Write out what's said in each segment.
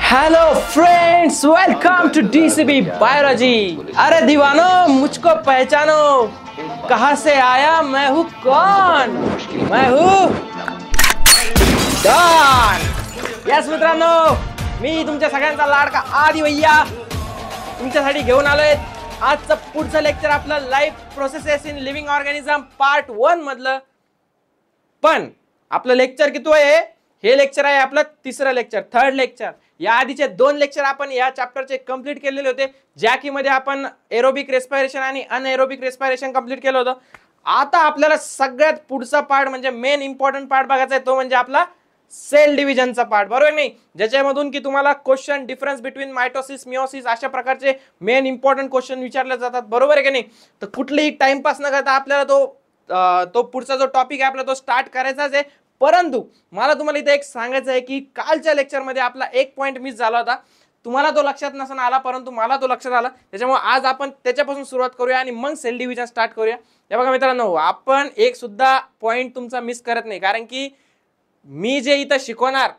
Hello friends, welcome to DCB biology. अरे दीवानो, मुझको पहचानो, कहाँ से आया, मैं हूँ कौन? मैं हूँ डॉन। यस मित्रांनो, मी तुमच्या सगळ्यांचा लाडका आदी भैया तुमच्यासाठी घेऊन आलोय आजचं पुढचं लेक्चर आपलं life processes in living organism part 1 मधलं। पण आपलं लेक्चर किती आहे? हे लेक्चर आहे आपलं तिसरं लेक्चर, थर्ड लेक्चर। या आधीचे 2 लेक्चर आपण या चॅप्टरचे कंप्लीट केलेले होते, ज्या की मध्ये आपण एरोबिक रेस्पिरेशन आणि अनएरोबिक रेस्पिरेशन कंप्लीट केलं होतं। आता आपल्याला सगळ्यात पुढचा पार्ट म्हणजे मेन इम्पॉर्टंट पार्ट बघायचा आहे, तो म्हणजे आपला सेल डिव्हिजनचा पार्ट, बरोबर नाही? ज्याच्यामधून की तुम्हाला question difference between mitosis meiosis अशा प्रकारचे मेन इम्पॉर्टंट क्वेश्चन विचारले जातात, बरोबर आहे की नाही? तर कुठलीही टाइमपास न करता आपल्याला तो पुढचा जो टॉपिक आहे आपला तो स्टार्ट करायचाच आहे। परंतु मला तुम्हाला इथे एक सांगायचं आहे की कालच्या लेक्चर मध्ये आपला एक पॉइंट मिस झाला होता, तुम्हाला तो लक्षात नसून आला, परंतु मला तो लक्षात आला, त्याच्यामुळे आज आपण त्याच्यापासून सुरुवात करूया आणि मग सेल डिव्हिजन स्टार्ट करूया। हे बघा मित्रांनो, आपण एक सुद्धा पॉइंट तुमचा मिस करत नाही, कारण की मी जे इथं शिकवणार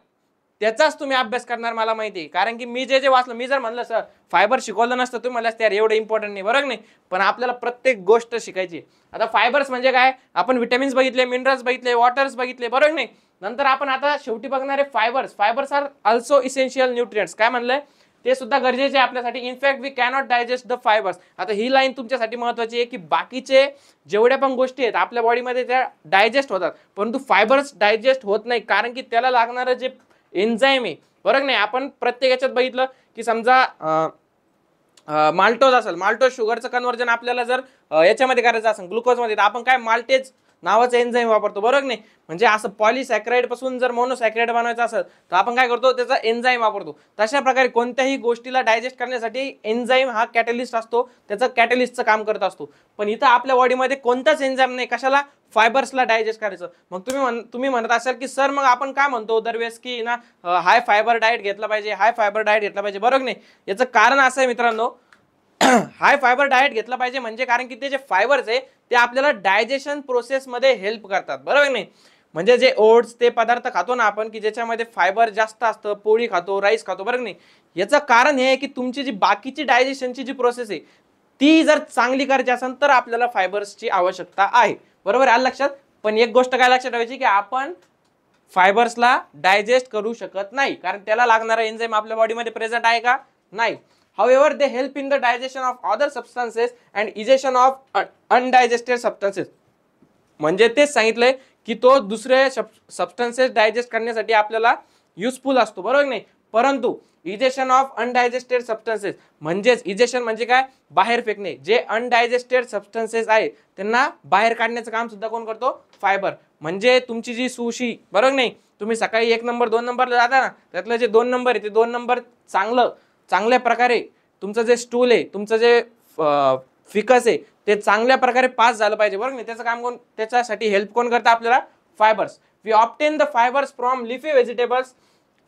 त्याचाच तुम्ही अभ्यास करणार, मला माहिती आहे। कारण की मी जे वाचलं, मी जर म्हणलं सर फायबर शिकवलं नसतं तुम्ही म्हणलं यार एवढं इम्पॉर्टंट नाही, बरोबर नाही? पण आपल्याला प्रत्येक गोष्ट शिकायची। आता फायबर्स म्हणजे काय, आपण विटामिन्स बघितले, मिनरल्स बघितले, वॉटर्स बघितले, बरोबर नाही? नंतर आपण आता शेवटी बघणार आहे fibres. Fibres are also essential nutrients. काय म्हणलंय? ते सुद्धा गरजेचे आहे आपल्यासाठी। In fact we cannot digest the fibres. आता ही लाईन तुमच्यासाठी महत्त्वाची आहे की बाकीचे जेवढ्या पण गोष्टी आहेत आपल्या बॉडीमध्ये त्या डायजेस्ट होतात, परंतु फायबर्स डायजेस्ट होत नाही, कारण की त्याला लागणारं जे एन्झाइम आहे, बरोबर नाही? आपण प्रत्येक याच्यात बघितलं की समजा माल्टोज असेल, माल्टोज शुगरचं कन्व्हर्जन आपल्याला जर याच्यामध्ये करायचं असेल ग्लुकोजमध्ये, तर आपण काय माल्टेज नावाचं एन्झाइम वापरतो, बरोबर नाही? म्हणजे असं पॉलिसॅकराइड पासून जर मोनोसॅकराइड बनवायचं असेल तर आपण काय करतो, त्याचा एन्झाइम वापरतो। तशा प्रकारे कोणत्याही गोष्टीला डायजेस्ट करण्यासाठी एन्झाइम हा कॅटलिस्ट असतो, त्याचं कॅटलिस्टचं काम करत असतो। पण इथं आपल्या बॉडीमध्ये कोणताच एन्झाइम नाही, कशाला? फायबर्सला डायजेस्ट करायचं। मग तुम्ही म्हणत असाल की सर मग आपण काय म्हणतो दरवेळेस की ना हाय फायबर डाएट घेतला पाहिजे, हाय फायबर डाएट घेतला पाहिजे, बरोबर नाही? याचं कारण असं आहे मित्रांनो, हाय फायबर डाएट घेतला पाहिजे म्हणजे कारण की ते जे फायबर्स आहे ते आपल्याला डायजेशन प्रोसेस मध्ये हेल्प करतात, बरोबर नाही? म्हणजे जे ओट्स ते पदार्थ खातो ना आपण की ज्याच्यामध्ये फायबर जास्त असतं, पोळी खातो, राईस खातो, बरोबर नाही? याचं कारण हे आहे की तुमची जी बाकीची डायजेशनची जी प्रोसेस आहे ती जर चांगली करायची असेल तर आपल्याला फायबर्सची आवश्यकता आहे, बरोबर आहे? लक्षात? पण एक गोष्ट काय लक्षात ठेवायची की आपण फायबर्सला डायजेस्ट करू शकत नाही, कारण त्याला लागणारा एन्झाइम आपल्या बॉडीमध्ये प्रेझेंट आहे का? नाही। However, they help in the digestion of other substances and digestion of undigested substances. म्हणजे तेच सांगितलंय की तो दुसरे सबस्टन्सेस डायजेस्ट करण्यासाठी आपल्याला युजफुल असतो, बरोबर नाही? परंतु इजेशन ऑफ अनडायजेस्टेड सबस्टन्सेस म्हणजेच इजेशन म्हणजे काय? बाहेर फेकणे। जे अनडायजेस्टेड सबस्टन्सेस आहे त्यांना बाहेर काढण्याचं काम सुद्धा कोण करतो? फायबर। म्हणजे तुमची जी सुशी, बरोबर नाही? तुम्ही सकाळी 1 नंबर 2 नंबरला जाता ना, त्यातलं जे 2 नंबर आहे ते 2 नंबर चांगल्या प्रकारे तुमचं जे स्टूल आहे, तुमचं जे फिकस आहे ते चांगल्या प्रकारे पास झालं पाहिजे, बरोबर नाही? त्याचं काम कोण, त्याच्यासाठी हेल्प कोण करतं आपल्याला? Fibres. We obtain the fibres from leafy vegetables,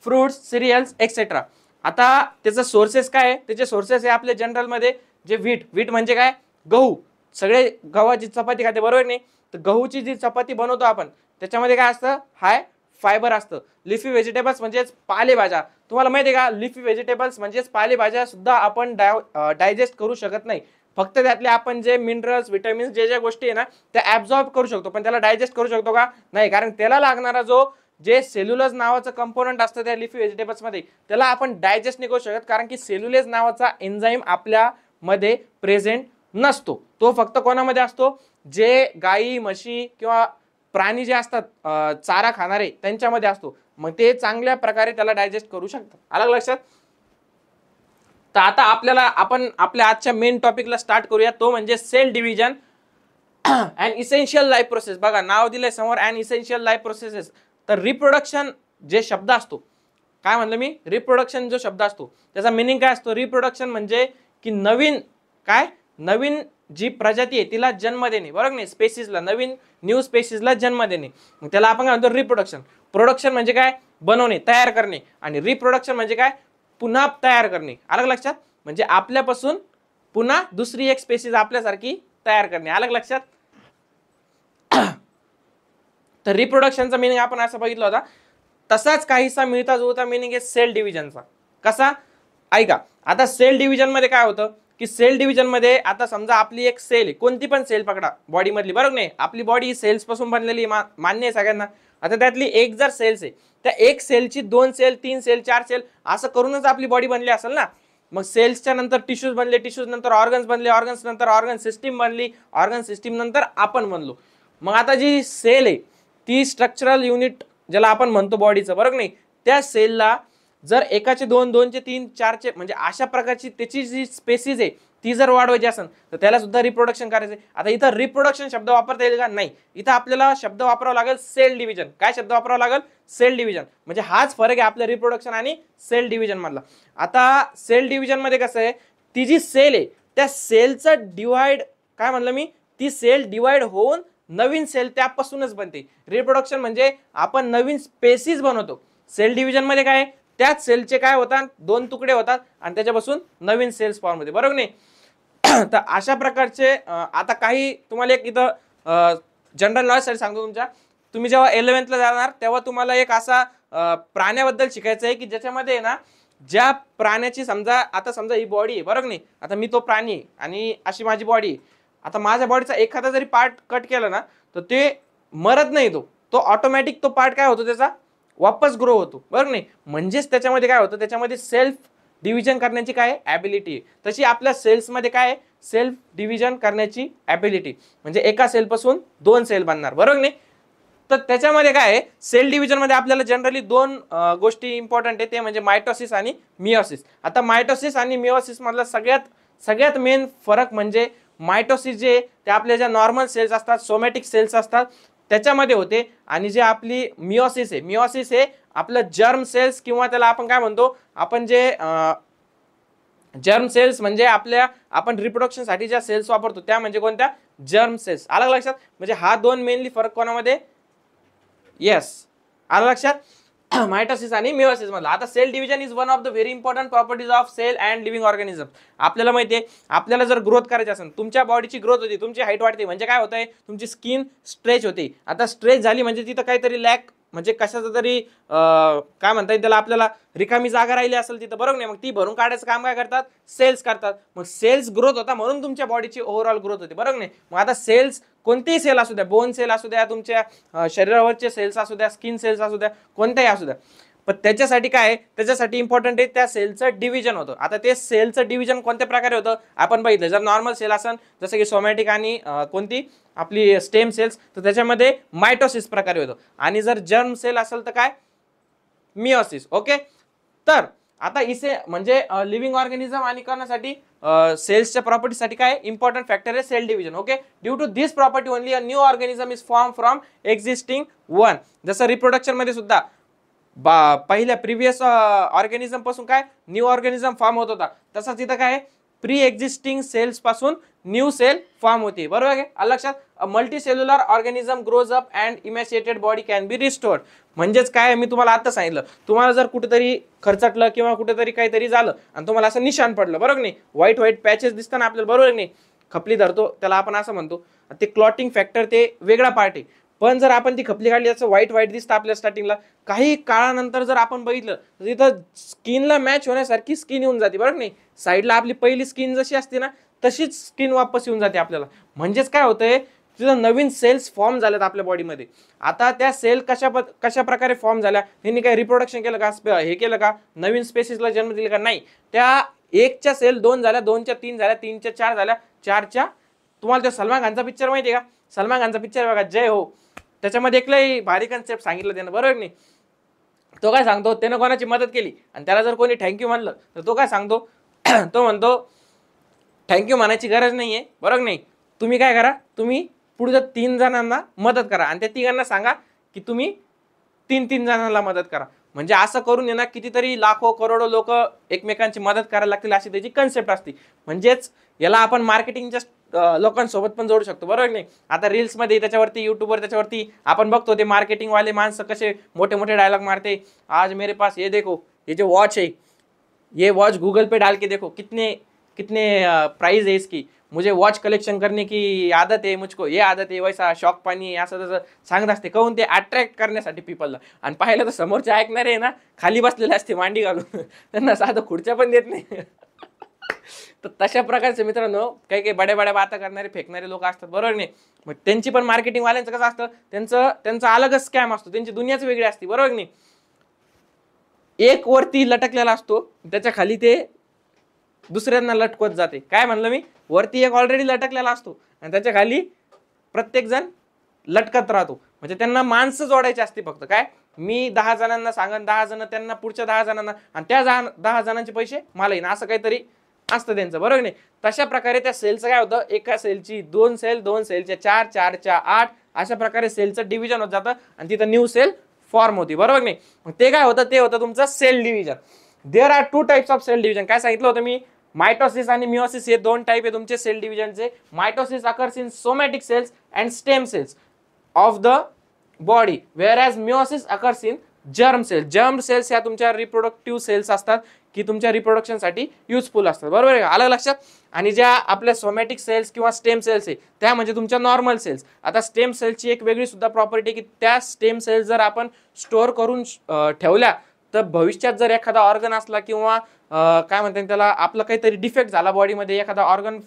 fruits, cereals etcetera. आता त्याचं सोर्सेस काय आहे? त्याचे सोर्सेस आहे आपले जनरल मध्ये जे व्हीट म्हणजे काय? गहू। सगळे गव्हाची चपाती खाते, बरोबर नाही? तर गहूची जी चपाती बनवतो आपण त्याच्यामध्ये काय असतं? हाय फायबर असतं। लिफी व्हेजिटेबल्स म्हणजेच पालेभाज्या। तुम्हाला माहिती आहे का, लिफी व्हेजिटेबल्स म्हणजेच पालेभाज्या सुद्धा आपण डायजेस्ट करू शकत नाही। फक्त त्यातले आपण जे मिनरल्स, विटामिन्स ज्या गोष्टी आहे ना त्या ऍब्झॉर्ब करू शकतो, पण त्याला डायजेस्ट करू शकतो का? नाही, कारण त्याला लागणारा जे सेल्युलोज नावाचं कंपोनंट असतं त्या लिफी व्हेजिटेबल्स मध्ये त्याला आपण डायजेस्ट नाही करू शकत, कारण की सेल्युलोज नावाचा एन्झाइम आपल्या मध्ये प्रेझेंट नसतो। तो फक्त कोणामध्ये असतो? जे गाई, म्हशी किंवा प्राणी जे असतात चारा खाणारे त्यांच्यामध्ये असतो, मग ते चांगल्या प्रकारे त्याला डायजेस्ट करू शकतात। आलं लक्षात? तर आता आपण आपल्या आजच्या मेन टॉपिकला स्टार्ट करूया, तो म्हणजे cell division and essential life process. बघा नाव दिलंय समोर, अँड इसेन्शियल लाईफ प्रोसेसेस। तर रिप्रोडक्शन जे शब्द असतो, काय म्हणलं मी? रिप्रोडक्शन जो शब्द असतो त्याचा मिनिंग काय असतो? रिप्रोडक्शन म्हणजे की नवीन जी प्रजाती आहे तिला जन्म देणे, बरोबर नाही? स्पेसिसला, न्यू स्पेसिसला जन्म देणे, मग त्याला आपण काय म्हणतो? रिप्रोडक्शन। प्रोडक्शन म्हणजे काय? बनवणे, तयार करणे, आणि रिप्रोडक्शन म्हणजे काय? पुन्हा तयार करणे। आलं लक्षात? म्हणजे आपल्यापासून पुन्हा दुसरी एक स्पेसिस आपल्यासारखी तयार करणे। आलं लक्षात? तर रिप्रोडक्शनचा मीनिंग आपण असं बघितलं होता, तसाच काहीसा मिळता जुळता मीनिंग आहे सेल डिव्हिजनचा। कसा, ऐका, आता सेल डिव्हिजन मध्ये काय होतं की सेल डिव्हिजन मध्ये आता समजा आपली एक सेल आहे, कोणती पण सेल पकडा बॉडी मधली, बरोबर नाही, आपली बॉडी सेल्स पासून बनलेली मान्य आहे सगळ्यांना. आता त्यातली एक जर सेल्स आहे, त्या एक सेलची 2 सेल 3 सेल 4 सेल असं करूनच आपली बॉडी बनली असेल ना. मग सेल्सच्या नंतर टिश्यूज बनले, टिश्यूज नंतर ऑर्गन्स बनले, ऑर्गन्स नंतर ऑर्गन सिस्टीम बनली, ऑर्गन सिस्टीम नंतर आपण बनलो. मग आता जी सेल आहे ती स्ट्रक्चरल युनिट ज्याला आपण म्हणतो बॉडीचं, बरोबर नाही, त्या सेलला जर एकाचे 2, 2चे 3, 4चे म्हणजे अशा प्रकारची त्याची जी स्पेसिस आहे ती जर वाढवायची असेल तर त्याला सुद्धा रिप्रोडक्शन करायचं. आता इथं रिप्रोडक्शन शब्द वापरता येईल का, नाही, इथं आपल्याला शब्द वापरावा लागेल सेल डिव्हिजन. काय शब्द वापरावा लागेल, सेल डिव्हिजन. म्हणजे हाच फरक आहे आपल्या रिप्रोडक्शन आणि सेल डिव्हिजन मधला. आता सेल डिव्हिजन मध्ये कसं आहे, ती जी सेल आहे त्या सेलचं डिवाइड, काय म्हणलं मी, ती सेल डिवाइड होऊन नवीन सेल त्यापासूनच बनते. रिप्रोडक्शन म्हणजे आपण नवीन स्पेसिस बनवतो. सेल डिव्हिजन मध्ये काय, त्याच सेलचे काय होतात, 2 तुकडे होतात आणि त्याच्यापासून नवीन सेल्स फॉर्म होते, बरोबर नाही. तर अशा प्रकारचे आता काही तुम्हाला एक इथं जनरल नॉलेज साठी सांगतो. तुम्ही जेव्हा 11th ला जाणार तेव्हा तुम्हाला एक असा प्राण्याबद्दल शिकायचं आहे की ज्याच्यामध्ये ना, ज्या प्राण्याची समजा, आता समजा ही बॉडी आहे, बरोबर नाही, आता मी तो प्राणी आहे आणि अशी माझी बॉडी आहे. आता माझ्या बॉडीचा एखादा जरी पार्ट कट केला ना तर ते मरत नाही, तो ऑटोमॅटिक तो पार्ट काय होतो त्याचा वापस ग्रो होतो, बरोबर नाही. म्हणजेच त्याच्यामध्ये काय होतं, त्याच्यामध्ये सेल्फ डिव्हिजन करण्याची काय ॲबिलिटी आहे. तशी आपल्या सेल्समध्ये काय आहे, सेल्फ डिव्हिजन करण्याची ॲबिलिटी, म्हणजे एका सेलपासून 2 सेल बनणार, बरोबर नाही. तर त्याच्यामध्ये काय आहे, सेल डिव्हिजन मध्ये आपल्याला जनरली 2 गोष्टी इम्पॉर्टंट आहे, ते म्हणजे मायटोसिस आणि मिओसिस. आता मायटोसिस आणि मिओसिस मधला सगळ्यात मेन फरक म्हणजे मायटोसिस जे ते आपल्या ज्या नॉर्मल सेल्स असतात, सोमॅटिक सेल्स असतात त्याच्यामध्ये होते, आणि जे आपली मिओसिस आहे, मिओसिस हे आपलं जर्म सेल्स किंवा त्याला आपण काय म्हणतो, आपण जे जर्म सेल्स म्हणजे आपण रिप्रोडक्शन साठी ज्या सेल्स वापरतो त्या म्हणजे कोणत्या, जर्म सेल्स. आलं लक्षात, म्हणजे हा 2 मेनली फरक कोणामध्ये, येस आलं लक्षात, मायटोसिस आणि मिओसिस मधला. आता cell division is one of the very important properties of cell and living organism. आपल्याला माहिती आहे, आपल्याला जर ग्रोथ करायची असेल, तुमच्या बॉडीची ग्रोथ होती, तुमची हाईट वाढते, म्हणजे काय होतंय, तुमची स्किन स्ट्रेच होते. आता स्ट्रेच झाली म्हणजे तिथं काहीतरी लॅक, म्हणजे कशाचं तरी काय म्हणता येईल त्याला, आपल्याला रिकामी जागा राहिली असेल तिथं, बरोबर नाही, मग ती भरून काढायचं काम काय करतात, सेल्स करतात. मग सेल्स ग्रोथ होता म्हणून तुमच्या बॉडीची ओव्हरऑल ग्रोथ होते, बरोबर नाही. मग आता सेल्स कोणतेही सेल असू द्या, बोन सेल असू द्या, तुमच्या शरीरावरचे सेल्स असू द्या, स्किन सेल्स असू द्या, कोणत्याही असू द्या, पण त्याच्यासाठी काय आहे, त्याच्यासाठी इम्पॉर्टंट आहे त्या सेलचं डिव्हिजन होतं. आता ते सेलचं डिव्हिजन कोणत्या प्रकारे होतं आपण बघितलं. जर नॉर्मल सेल असेल जसं की सोमॅटिक आणि कोणती आपली स्टेम सेल्स, तर त्याच्यामध्ये मायटोसिस प्रकारे होतं, आणि जर जर्म सेल असेल तर काय, मिओसिस. ओके, तर आता इसे म्हणजे लिव्हिंग ऑर्गॅनिझम आणि करण्यासाठी सेल्सच्या प्रॉपर्टीसाठी काय इम्पॉर्टंट फॅक्टर आहे, cell division. Okay, due to this property only a new organism is form from existing one. जसं रिप्रोडक्शन मध्ये सुद्धा पहिल्या प्रिव्हियस ऑर्गॅनिझम पासून काय न्यू ऑर्गॅनिझम फॉर्म होत होता, तसंच इथं काय प्री एक्झिस्टिंग सेल्स पासून न्यू सेल फॉर्म होते, बरोबर आहे. लक्षात, a multicellular organism grows up and emaciated body can be restored. म्हणजेच काय, मी तुम्हाला आता सांगितलं, तुम्हाला जर कुठेतरी खरचटलं किंवा कुठेतरी काहीतरी झालं आणि तुम्हाला असं निशाण पडलं, बरोबर नाही, व्हाईट पॅचेस दिसतात आपल्याला, बरोबर नाही, खपली धरतो त्याला आपण असं म्हणतो, ते क्लॉटिंग फॅक्टर ते वेगळा पार्ट आहे. पण जर आपण ती खपली काढली असं व्हाईट दिसतं आपल्या स्टार्टिंगला, काही काळानंतर जर आपण बघितलं तर तिथं स्किनला मॅच होण्यासारखी स्किन येऊन जाते, बरोबर नाही. साईडला आपली पहिली स्किन जशी असते ना तशीच स्किन वापस येऊन जाते आपल्याला. म्हणजेच काय होतंय, तिथं नवीन सेल्स फॉर्म झाल्यात आपल्या बॉडीमध्ये. आता त्या सेल कशा प्रकारे फॉर्म झाल्या, त्यांनी काय रिप्रोडक्शन केलं का, हे केलं का, नवीन स्पेसिसला जन्म दिला का, नाही. त्या 1च्या सेल 2 झाल्या, 2च्या 3 झाल्या, 3च्या 4 झाल्या, 4च्या, तुम्हाला त्या सलमान खानचा पिक्चर माहिती आहे का, सलमान खानचा पिक्चर बघा, जय हो, त्याच्यामध्ये एकलंही भारी कन्सेप्ट सांगितलं त्यानं, बरोबर नाही. तो काय सांगतो, त्यानं कोणाची मदत केली आणि त्याला जर कोणी थँक्यू म्हणलं तर तो काय सांगतो, तो म्हणतो थँक्यू म्हणायची गरज नाहीये, बरोबर नाही. तुम्ही काय करा, तुम्ही पुढच्या 3 जणांना मदत करा आणि त्या 3घांना सांगा की तुम्ही 3 जणांना मदत करा. म्हणजे असं करून येणार कितीतरी लाखो करोडो लोक एकमेकांची मदत करायला लागतील, अशी त्याची कन्सेप्ट असते. म्हणजेच याला आपण मार्केटिंगच्या लोकांसोबत पण जोडू शकतो, बरोबर नाही. आता रील्स मध्ये, त्याच्यावरती युट्यूबवर, त्याच्यावरती आपण बघतो ते मार्केटिंग वाले माणसं कसे मोठे मोठे डायलॉग मारते, आज मेरे पास ये देखो, ये जो वॉच है, ये वॉच गूगल पे डाल के देखो कितने कितने प्राइस है इसकी. मुझे वॉच कलेक्शन करने की आदत है, मुझको ये आदत आहे, वैसा शॉक पाणी असं तसं सांगत असते. कहून ते अट्रॅक्ट करण्यासाठी पीपलला. आणि पाहिलं तर समोरचे ऐकणारे ना खाली बसलेले असते मांडी घालून, त्यांना साधं खुर्च्या पण देत नाही. तर तशा प्रकारचे मित्रांनो काही काही बड्या बड्या बाता करणारे फेकणारे लोक असतात, बरोबर नाही. मग त्यांची पण मार्केटिंग वाल्यांचं कसं असतं, त्यांचा अलगच स्कॅम असतो, त्यांची दुनियाच वेगळी असते, बरोबर नाही. एक वरती लटकलेला असतो, त्याच्या खाली ते दुसऱ्यांना लटकवत जाते. काय म्हणलं मी, वरती एक ऑलरेडी लटकलेला असतो आणि त्याच्या खाली प्रत्येक जण लटकत राहतो. म्हणजे त्यांना माणसं जोडायची असते फक्त. काय, मी 10 जणांना सांगन, 10 जण त्यांना पुढच्या 10 जणांना, आणि त्या 10 जणांचे पैसे मला येईन, असं काहीतरी असतं त्यांचं, बरोबर नाही. तशा प्रकारे त्या सेलचं काय होतं, एका सेलची 2 सेल, 2 सेलच्या 4, 4च्या 8, अशा प्रकारे सेलचं डिव्हिजन होत जातं आणि तिथं न्यू सेल फॉर्म होती, बरोबर नाही. मग ते काय होतं, ते होतं तुमचं cell division. There are 2 types of cell division. काय सांगितलं होतं मी, मायटोसिस आणि मिओसिस हे 2 टाइप आहे तुमचे सेल डिव्हिजनचे. Mitosis occurs in somatic cells and stem cells of the body, whereas meiosis occurs in germ cells. Germ cells ह्या तुमच्या रिप्रोडक्टिव्ह सेल्स असतात की तुमच्या रिप्रोडक्शनसाठी युजफुल असतात, बरोबर आहे का, आलं लक्षात. आणि ज्या आपल्या सोमॅटिक सेल्स किंवा स्टेम सेल्स आहे त्या म्हणजे तुमच्या नॉर्मल सेल्स. आता स्टेम सेलची एक वेगळी सुद्धा प्रॉपर्टी की त्या स्टेम सेल्स जर आपण स्टोअर करून ठेवल्या तर भविष्यात जर एखादा ऑर्गन असला किंवा काय म्हणतात त्याला, आपलं काहीतरी डिफेक्ट झाला बॉडीमध्ये, एखादा ऑर्गन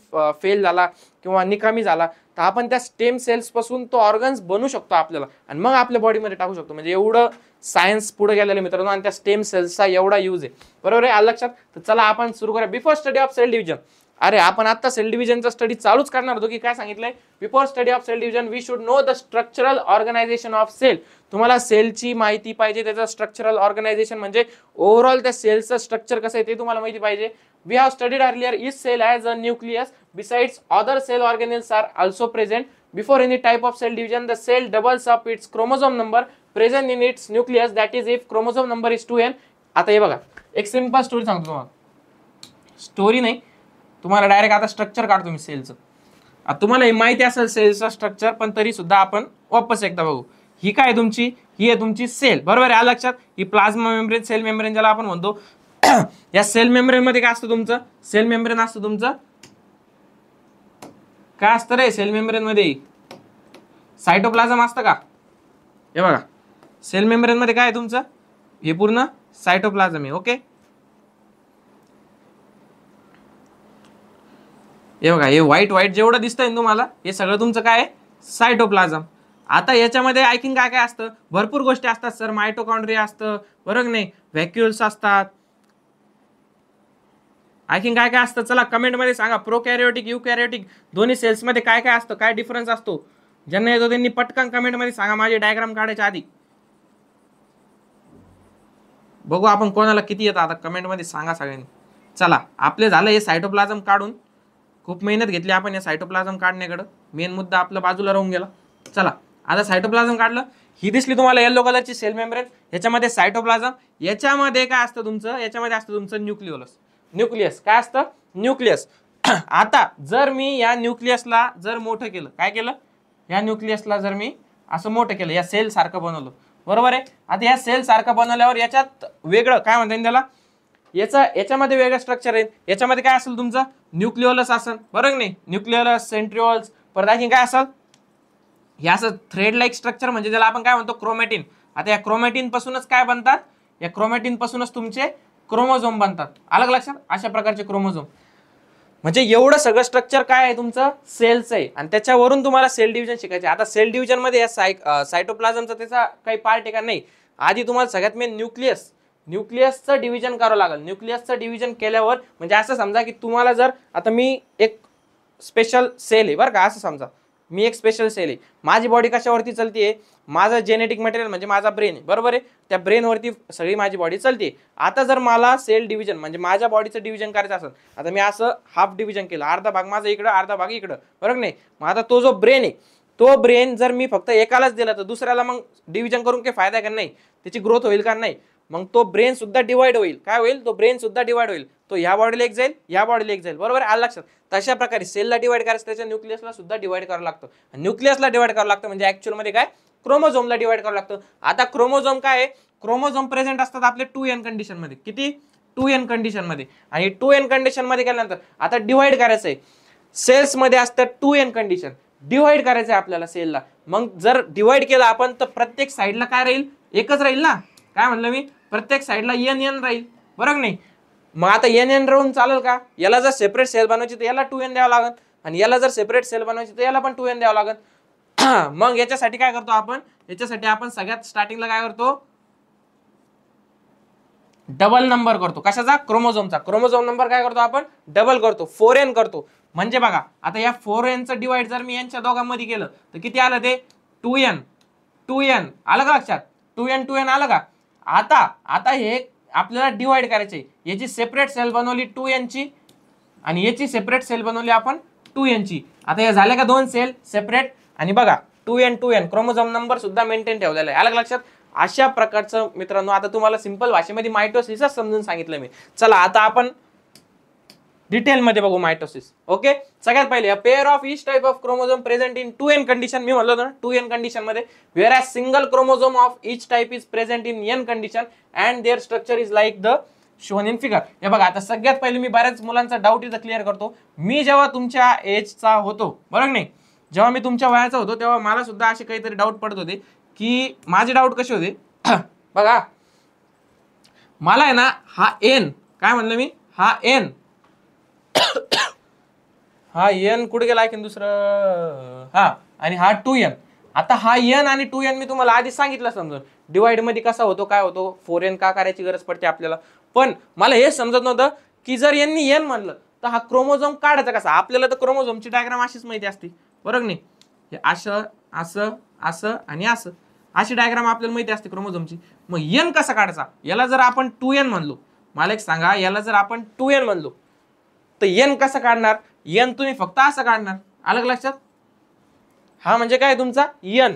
फेल झाला किंवा निकामी झाला, तर आपण त्या स्टेम सेल्स पासून तो ऑर्गन्स बनवू शकतो आपल्याला आणि मग आपल्या बॉडीमध्ये टाकू शकतो. म्हणजे एवढं सायन्स पुढे गेलेलं मित्रांनो आणि त्या स्टेम सेल्सचा एवढा यूज आहे, बरोबर आहे, आलं लक्षात. तर चला आपण सुरू करूया. Before study of cell division. अरे आपण आता सेल डिव्हिजनचा स्टडी चालूच करणार होतो की काय सांगितलंय, before study of cell division we should know the structural organization of cell. तुम्हाला सेलची माहिती पाहिजे, त्याचं स्ट्रक्चरल ऑर्गनायझेशन म्हणजे ओव्हरऑल त्या सेलचं स्ट्रक्चर कसं आहे ते तुम्हाला माहिती पाहिजे. We have studied earlier each cell has a nucleus besides other cell organelles are also present. Before any type of cell division the cell doubles up its chromosome number present in its nucleus, that is if chromosome number is 2n. आता हे बघा, एक simple story सांगतो तुम्हाला, story नाही, तुम्हाला direct आता structure काढतो मी सेलचं. आता तुम्हाला हे माहिती असेल सेलचं स्ट्रक्चर, पण तरी सुद्धा आपण वापस एकदा बघू. ही काय तुमची, ही आहे तुमची सेल, बरोबर आहे, आलं लक्षात. ही प्लाझ्मा मेम्ब्रेन, सेल मेम्ब्रेन ज्याला आपण म्हणतो. या सेल मेम्ब्रेन मध्ये काय असतं तुमचं, सेल मेम्ब्रेन असतं तुमचं, काय असतं रे सेल मेम्ब्रेन मध्ये, सायटोप्लाझम असतं का. हे बघा सेल मेम्ब्रेन मध्ये काय आहे तुमचं, हे पूर्ण सायटोप्लाझम आहे, ओके. हे बघा, हे व्हाईट व्हाईट जेवढं दिसतंय ना तुम्हाला, हे सगळं तुमचं काय आहे, सायटोप्लाझम. आता याच्यामध्ये आय थिंक काय काय असतं, भरपूर गोष्टी असतात सर, मायटोकॉन्ड्रिया असतं, बरोबर नाही, व्हॅक्युल्स असतात, आय थिंक काय काय असतं, चला कमेंट मध्ये सांगा. प्रोकॅरियोटिक युकॅरियोटिक दोन्ही सेल्स मध्ये काय काय असतं, काय डिफरन्स असतो, ज्यांना येतो त्यांनी पटकन कमेंट मध्ये सांगा माझे डायग्राम काढायच्या आधी. बघू आपण कोणाला किती येतं, आता कमेंट मध्ये सांगा सगळ्यांनी. चला आपले झालं हे सायटोप्लाझम काढून, खूप मेहनत घेतली आपण या सायटोप्लाझम काढण्याकडं, मेन मुद्दा आपला बाजूला राहून गेला. चला आता सायटोप्लाझम काढलं, ही दिसली तुम्हाला येलो कलरची सेल मेम्ब्रेन, याच्यामध्ये सायटोप्लाझम, याच्यामध्ये काय असतं तुमचं, याच्यामध्ये असतं तुमचं न्यूक्लियस. काय असतं, न्यूक्लियस. आता जर मी या न्यूक्लियसला जर मोठं केलं, काय केलं, या न्यूक्लियसला जर मी असं मोठं केलं, या सेल सारखं बनवलं, बरोबर आहे. आता या सेल सारखं बनवल्यावर याच्यात वेगळं काय म्हणतात त्याला, याच्यामध्ये वेगळं स्ट्रक्चर आहे. याच्यामध्ये काय असेल तुमचं, न्यूक्लिओलस असेल, बरोबर नाही, न्यूक्लिओलस, सेंट्रिओल्स, परत आणखी काय असेल, हे असं थ्रेड लाईक स्ट्रक्चर म्हणजे ज्याला आपण काय म्हणतो क्रोमॅटिन. आता या क्रोमॅटिन पासूनच काय बनतात, या क्रोमॅटिन पासूनच तुमचे क्रोमोझोम बनतात, अलग लक्षात, अशा प्रकारचे क्रोमोझोम. म्हणजे एवढं सगळं स्ट्रक्चर काय आहे तुमचं सेलचं आहे आणि त्याच्यावरून तुम्हाला सेल डिव्हिजन शिकायचे. आता सेल डिव्हिजन मध्ये या सायटोप्लाझमचा त्याचा काही पार्ट आहे का, नाही. आधी तुम्हाला सगळ्यात मेन न्यूक्लियसचं डिव्हिजन करावं लागेल. न्यूक्लियसचं डिव्हिजन केल्यावर म्हणजे असं समजा की तुम्हाला जर आता मी एक स्पेशल सेल आहे बरं का, असं समजा मी एक स्पेशल सेल आहे, माझी बॉडी कशावरती चालतीये, माझं जेनेटिक मटेरियल म्हणजे माझा ब्रेन आहे, बरोबर आहे, त्या ब्रेनवरती सगळी माझी बॉडी चालते. आता जर मला सेल डिव्हिजन म्हणजे माझ्या बॉडीचं डिव्हिजन करायचं असेल, आता मी असं हाफ डिव्हिजन केलं, अर्धा भाग माझा इकडं, अर्धा भाग इकडं, बरोबर नाही. मग आता तो जो ब्रेन आहे, तो ब्रेन जर मी फक्त एकालाच दिला तर दुसऱ्याला मग डिव्हिजन करून काही फायदा का नाही, त्याची ग्रोथ होईल का नाही. मग तो ब्रेन सुद्धा डिवाइड होईल, काय होईल, तो ब्रेन सुद्धा डिवाइड होईल, तो ह्या बॉडीला एक जाईल, ह्या बॉडीला एक जाईल, बरोबर आलं लक्षात. तशा प्रकारे सेलला डिवाइड करायचं, त्याच्या न्यूक्लियसला सुद्धा डिवाइड करावं लागतं. न्यूक्लियसला डिवाइड करावं लागतं म्हणजे ऍक्च्युअल मध्ये काय, क्रोमोझोमला डिवाइड करावं लागतं. आता क्रोमोझोम काय आहे, क्रोमोझोम प्रेझेंट असतात आपले 2n कंडिशन मध्ये, किती 2n कंडिशन मध्ये, आणि 2n कंडिशन मध्ये केल्यानंतर आता डिवाइड करायचं आहे. सेल्समध्ये असतात 2n कंडिशन. डिवाइड करायचं आहे आपल्याला सेलला. मग जर डिवाइड केलं आपण तर प्रत्येक साईडला काय राहील, एकच राहील ना. काय म्हणलं मी, प्रत्येक साईडला n राहील, बरोबर नाही. मग आता n राहून चालेल का, याला जर सेपरेट सेल बनवायची तर याला 2n द्यावं लागेल, आणि याला जर सेपरेट सेल बनवायची तर याला पण 2n द्यावं लागेल. मग याच्यासाठी काय करतो आपण, याच्यासाठी आपण सगळ्यात स्टार्टिंगला काय करतो, डबल नंबर करतो. कशाचा, क्रोमोझोमचा. क्रोमोझोम नंबर काय करतो आपण, डबल करतो, 4n करतो. म्हणजे बघा आता या 4n चं डिवाइड जर मी यांच्या दोघांमध्ये केलं तर किती आलं, ते 2n आलं का लक्षात, 2n आलं का. आता हे आपल्याला डिवाइड करायचे. याची सेपरेट सेल बनवली 2n ची, आणि याची सेपरेट सेल बनवली आपण 2n ची. आता या झाल्या का दोन सेल सेपरेट, आणि बघा 2n क्रोमोझोम नंबर सुद्धा मेंटेन ठेवलेला आहे. आलं का लक्षात. अशा प्रकारचं मित्रांनो, आता तुम्हाला सिंपल भाषेमध्ये मायटोसिसच समजून सांगितलं मी. चला आता आपण डिटेल मध्ये बघू मायटोसिस. ओके, सगळ्यात पहिले a pair of each type of chromosome present in 2n condition. मी म्हणलो ना 2n कंडिशन मध्ये, whereas single chromosome of each type is present in n condition and their structure is like the shown in figure. हे बघा आता सगळ्यात पहिले मी बऱ्याच मुलांचा डाऊट इथं क्लिअर करतो. मी जेव्हा तुमच्या एजचा होतो, बरोबर नाही, जेव्हा मी तुमच्या वयाचा होतो तेव्हा मला सुद्धा असे काहीतरी डाऊट पडत होते. की माझे डाऊट कसे होते बघा, मला आहे ना हा n, काय म्हणलं मी, हा n हा n कुठे गेला की दुसरं, हा, आणि हा 2n. आता हा n आणि 2n मी तुम्हाला आधी सांगितलं समजून, डिवाइड मध्ये कसा होतो, काय होतो, 4n का करायची गरज पडते आपल्याला. पण मला हे समजत नव्हतं की जर यांनी n म्हणलं तर हा क्रोमोझोम काढायचा कसा. आपल्याला तर क्रोमोझोमची डायग्राम अशीच माहिती असते, बरोबर नाही, हे असं असं असं आणि असं, अशी डायग्राम आपल्याला माहिती असते क्रोमोझोमची. मग n कसा काढायचा, याला जर आपण 2n म्हणलो, मला एक सांगा, याला जर आपण 2n म्हणलो तर n कसं काढणार. n तुम्ही फक्त असं काढणार, आलं लक्षात. हा म्हणजे काय तुमचा n,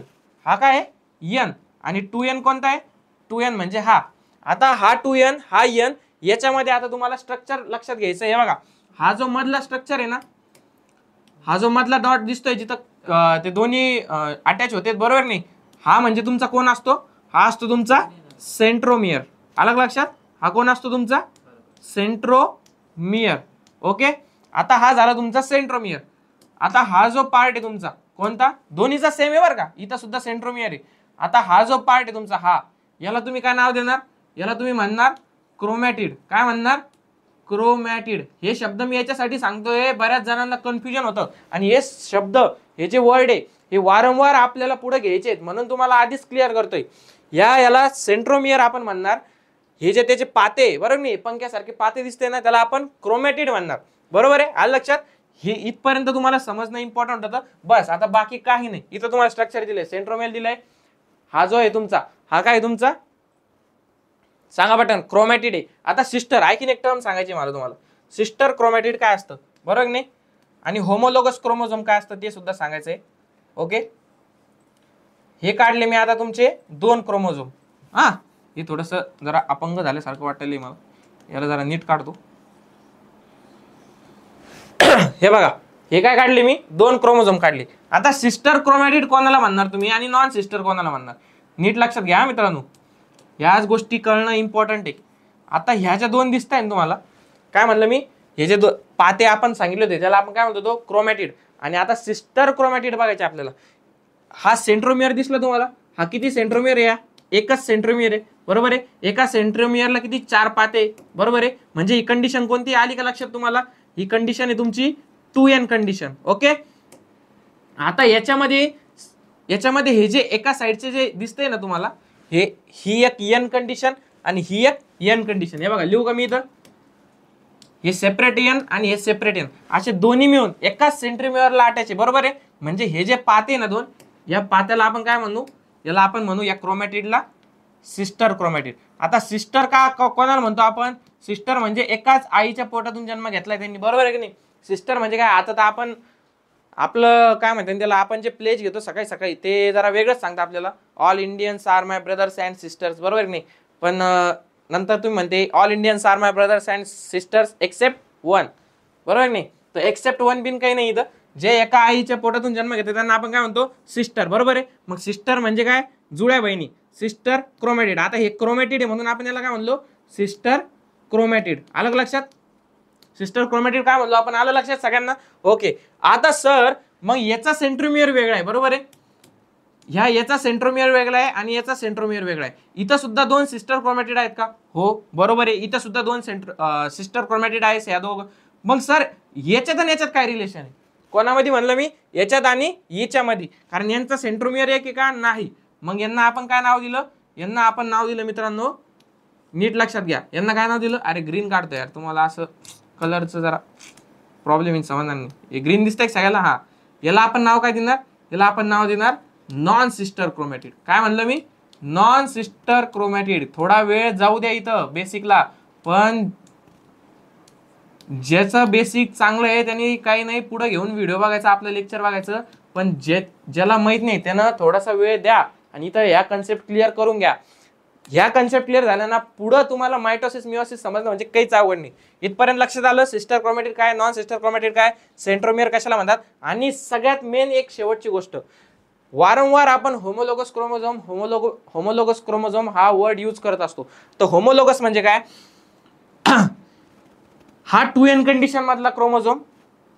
हा काय आहे n, आणि 2n कोणता आहे, 2n म्हणजे हा. आता हा 2n हा n, याच्यामध्ये आता तुम्हाला स्ट्रक्चर लक्षात घ्यायचं आहे. बघा हा जो मधला स्ट्रक्चर आहे ना, हा जो मधला डॉट दिसतोय जिथं ते दोन्ही अटॅच होते, बरोबर नाही, हा म्हणजे तुमचा कोण असतो, हा असतो तुमचा सेंट्रोमियर. आलं लक्षात, हा कोण असतो तुमचा सेंट्रोमियर. ओके, आता हा झाला तुमचा सेंट्रोमियर. आता हा जो पार्ट आहे तुमचा कोणता, दोन्हीचा सेम आहे बरं का, इथं सुद्धा सेंट्रोमियर आहे. आता हा जो पार्ट आहे तुमचा, हा, याला तुम्ही काय नाव देणार, याला तुम्ही म्हणणार क्रोमॅटिड. काय म्हणणार, क्रोमॅटिड. हे शब्द मी याच्यासाठी सांगतोय, बऱ्याच जणांना कन्फ्युजन होतं, आणि हे शब्द, हे जे वर्ड आहे हे वारंवार आपल्याला पुढे घ्यायचे आहेत, म्हणून तुम्हाला आधीच क्लिअर करतोय. याला सेंट्रोमियर आपण म्हणणार. हे जे त्याचे पाते, बरोबर नाही, पंख्यासारखे पाते दिसते ना, त्याला आपण क्रोमॅटिड म्हणणार, बरोबर आहे, आलं लक्षात. हे इथपर्यंत तुम्हाला समजणं इम्पॉर्टंट होतं बस. आता बाकी काही नाही, इथं तुम्हाला स्ट्रक्चर दिलंय, सेंट्रोमियर दिलंय, हा जो आहे तुमचा, हा काय तुमचा सांगा बटन, क्रोमॅटिड आहे. आता सिस्टर, आणखीन एक टर्म सांगायची मला तुम्हाला, सिस्टर क्रोमॅटिड काय असतं, बरोबर नाही, आणि होमोलोगस क्रोमोझोम काय असतं ते सुद्धा सांगायचंय. ओके, हे काढले मी आता तुमचे 2 क्रोमोझोम. हा, हे थोडंसं जरा अपंग झाल्यासारखं वाटतंय मला, याला जरा नीट काढतो. हे बघा, हे काय काढले मी, 2 क्रोमोझोम काढले. आता सिस्टर क्रोमॅटिड कोणाला म्हणणार तुम्ही, आणि नॉन सिस्टर कोणाला म्हणणार, नीट लक्षात घ्या मित्रांनो, याच गोष्टी कळणं इम्पॉर्टंट आहे. आता ह्या ज्या 2 दिसत आहेत तुम्हाला, काय म्हणलं मी, हे जे पाते आपण सांगितले होते त्याला आपण काय म्हणतो, तो क्रोमॅटिड. आणि आता सिस्टर क्रोमॅटिड बघायचे आपल्याला. हा सेंट्रोमियर दिसला तुम्हाला, हा किती सेंट्रोमियर आहे, एकच सेंट्रोमियर आहे, बरोबर आहे. एका सेंट्रोमियरला किती 4 पाते, बरोबर आहे. म्हणजे ही कंडिशन कोणती आली का लक्षात तुम्हाला, ही कंडिशन आहे तुमची 2n कंडिशन. ओके, आता याच्यामध्ये हे जे एका साईडचे जे दिसतंय ना तुम्हाला, ही एक n कंडिशन आणि ही एक n कंडिशन. हे बघा, लिहू का मी इथं, हे सेपरेट n आणि हे सेपरेट n, असे दोन्ही मिळून एकाच सेंट्रोमियरला अटॅच आहे, बरोबर आहे. म्हणजे हे जे पाते ना 2, या पात्याला आपण काय म्हणू, याला आपण म्हणू, या क्रोमॅटिडला सिस्टर क्रोमॅटिड. आता सिस्टर का कोणाला म्हणतो आपण, सिस्टर म्हणजे एकाच आईच्या पोटातून जन्म घेतलाय त्यांनी, बरोबर आहे की नाही. सिस्टर म्हणजे काय, आता तर आपण आपलं काय म्हणतात त्याला, आपण जे प्लेज घेतो सकाळी सकाळी ते जरा वेगळंच सांगतं आपल्याला, all Indians are my brothers and sisters, बरोबर की नाही. पण नंतर तुम्ही म्हणते all Indians are my brothers and sisters except 1, बरोबर नाही. तर एक्सेप्ट 1 बिन काही नाही इथं, जे एका आईच्या पोटातून जन्म घेते त्यांना आपण काय म्हणतो, सिस्टर, बरोबर आहे. मग सिस्टर म्हणजे काय, जुळ्या बहिणी, सिस्टर क्रोमॅटिड. आता हे क्रोमॅटिड आहे म्हणून आपण याला काय म्हणलो, सिस्टर क्रोमॅटिड. आलं लक्षात. सिस्टर क्रोमॅटिड काय म्हणलो आपण, आलं लक्षात सगळ्यांना? ओके. आता सर मग याचा सेंट्रोमियर वेगळा आहे, बरोबर आहे? याचा सेंट्रोमियर वेगळा आहे आणि याचा सेंट्रोमियर वेगळा आहे. इथं सुद्धा दोन सिस्टर क्रोमॅटिड आहेत का? हो बरोबर आहे, इथं सुद्धा दोन सिस्टर क्रोमॅटिड आहेत या दोघं. मग सर याच्यात आणि याच्यात काय रिलेशन आहे? कोणामध्ये म्हणलं मी? याच्यात आणि याच्यामध्ये. कारण यांचा सेंट्रोमियर एक आहे का? नाही. मग यांना आपण काय नाव दिलं? यांना आपण नाव दिलं मित्रांनो, नीट लक्षात घ्या, यांना काय नाव दिलं? अरे ग्रीन काढतो यार, तुम्हाला असं कलरचं जरा प्रॉब्लेम येईल, समजणार नाही. हे ग्रीन दिसतंय सगळ्याला? हा. याला आपण नाव काय देणार? याला आपण नाव देणार नॉन सिस्टर क्रोमॅटिड. काय म्हणलं मी? Non sister chromatid. थोडा वेळ जाऊ द्या इथं बेसिकला, पण ज्याचं बेसिक चांगलं आहे त्यांनी काही नाही पुढे घेऊन व्हिडिओ बघायचा, आपलं लेक्चर बघायचं. पण ज्याला माहित नाही त्यानं थोडासा वेळ द्या आणि इथं ह्या कन्सेप्ट क्लिअर करून घ्या. ह्या कन्सेप्ट क्लिअर झाल्या ना, पुढं तुम्हाला मायटोसिस मिओसिस समजणं म्हणजे काहीच आवड नाही. इथपर्यंत लक्षात आलं? सिस्टर क्रोमॅटिड काय, नॉन सिस्टर क्रोमॅटिड काय, सेंट्रोमियर कशाला म्हणतात. आणि सगळ्यात मेन एक शेवटची गोष्ट, वारंवार आपण होमोलोगस क्रोमोझोम होमोलोगस क्रोमोझोम हा वर्ड यूज करत असतो. तर होमोलोगस म्हणजे काय? हा 2n कंडिशन मधला क्रोमोझोम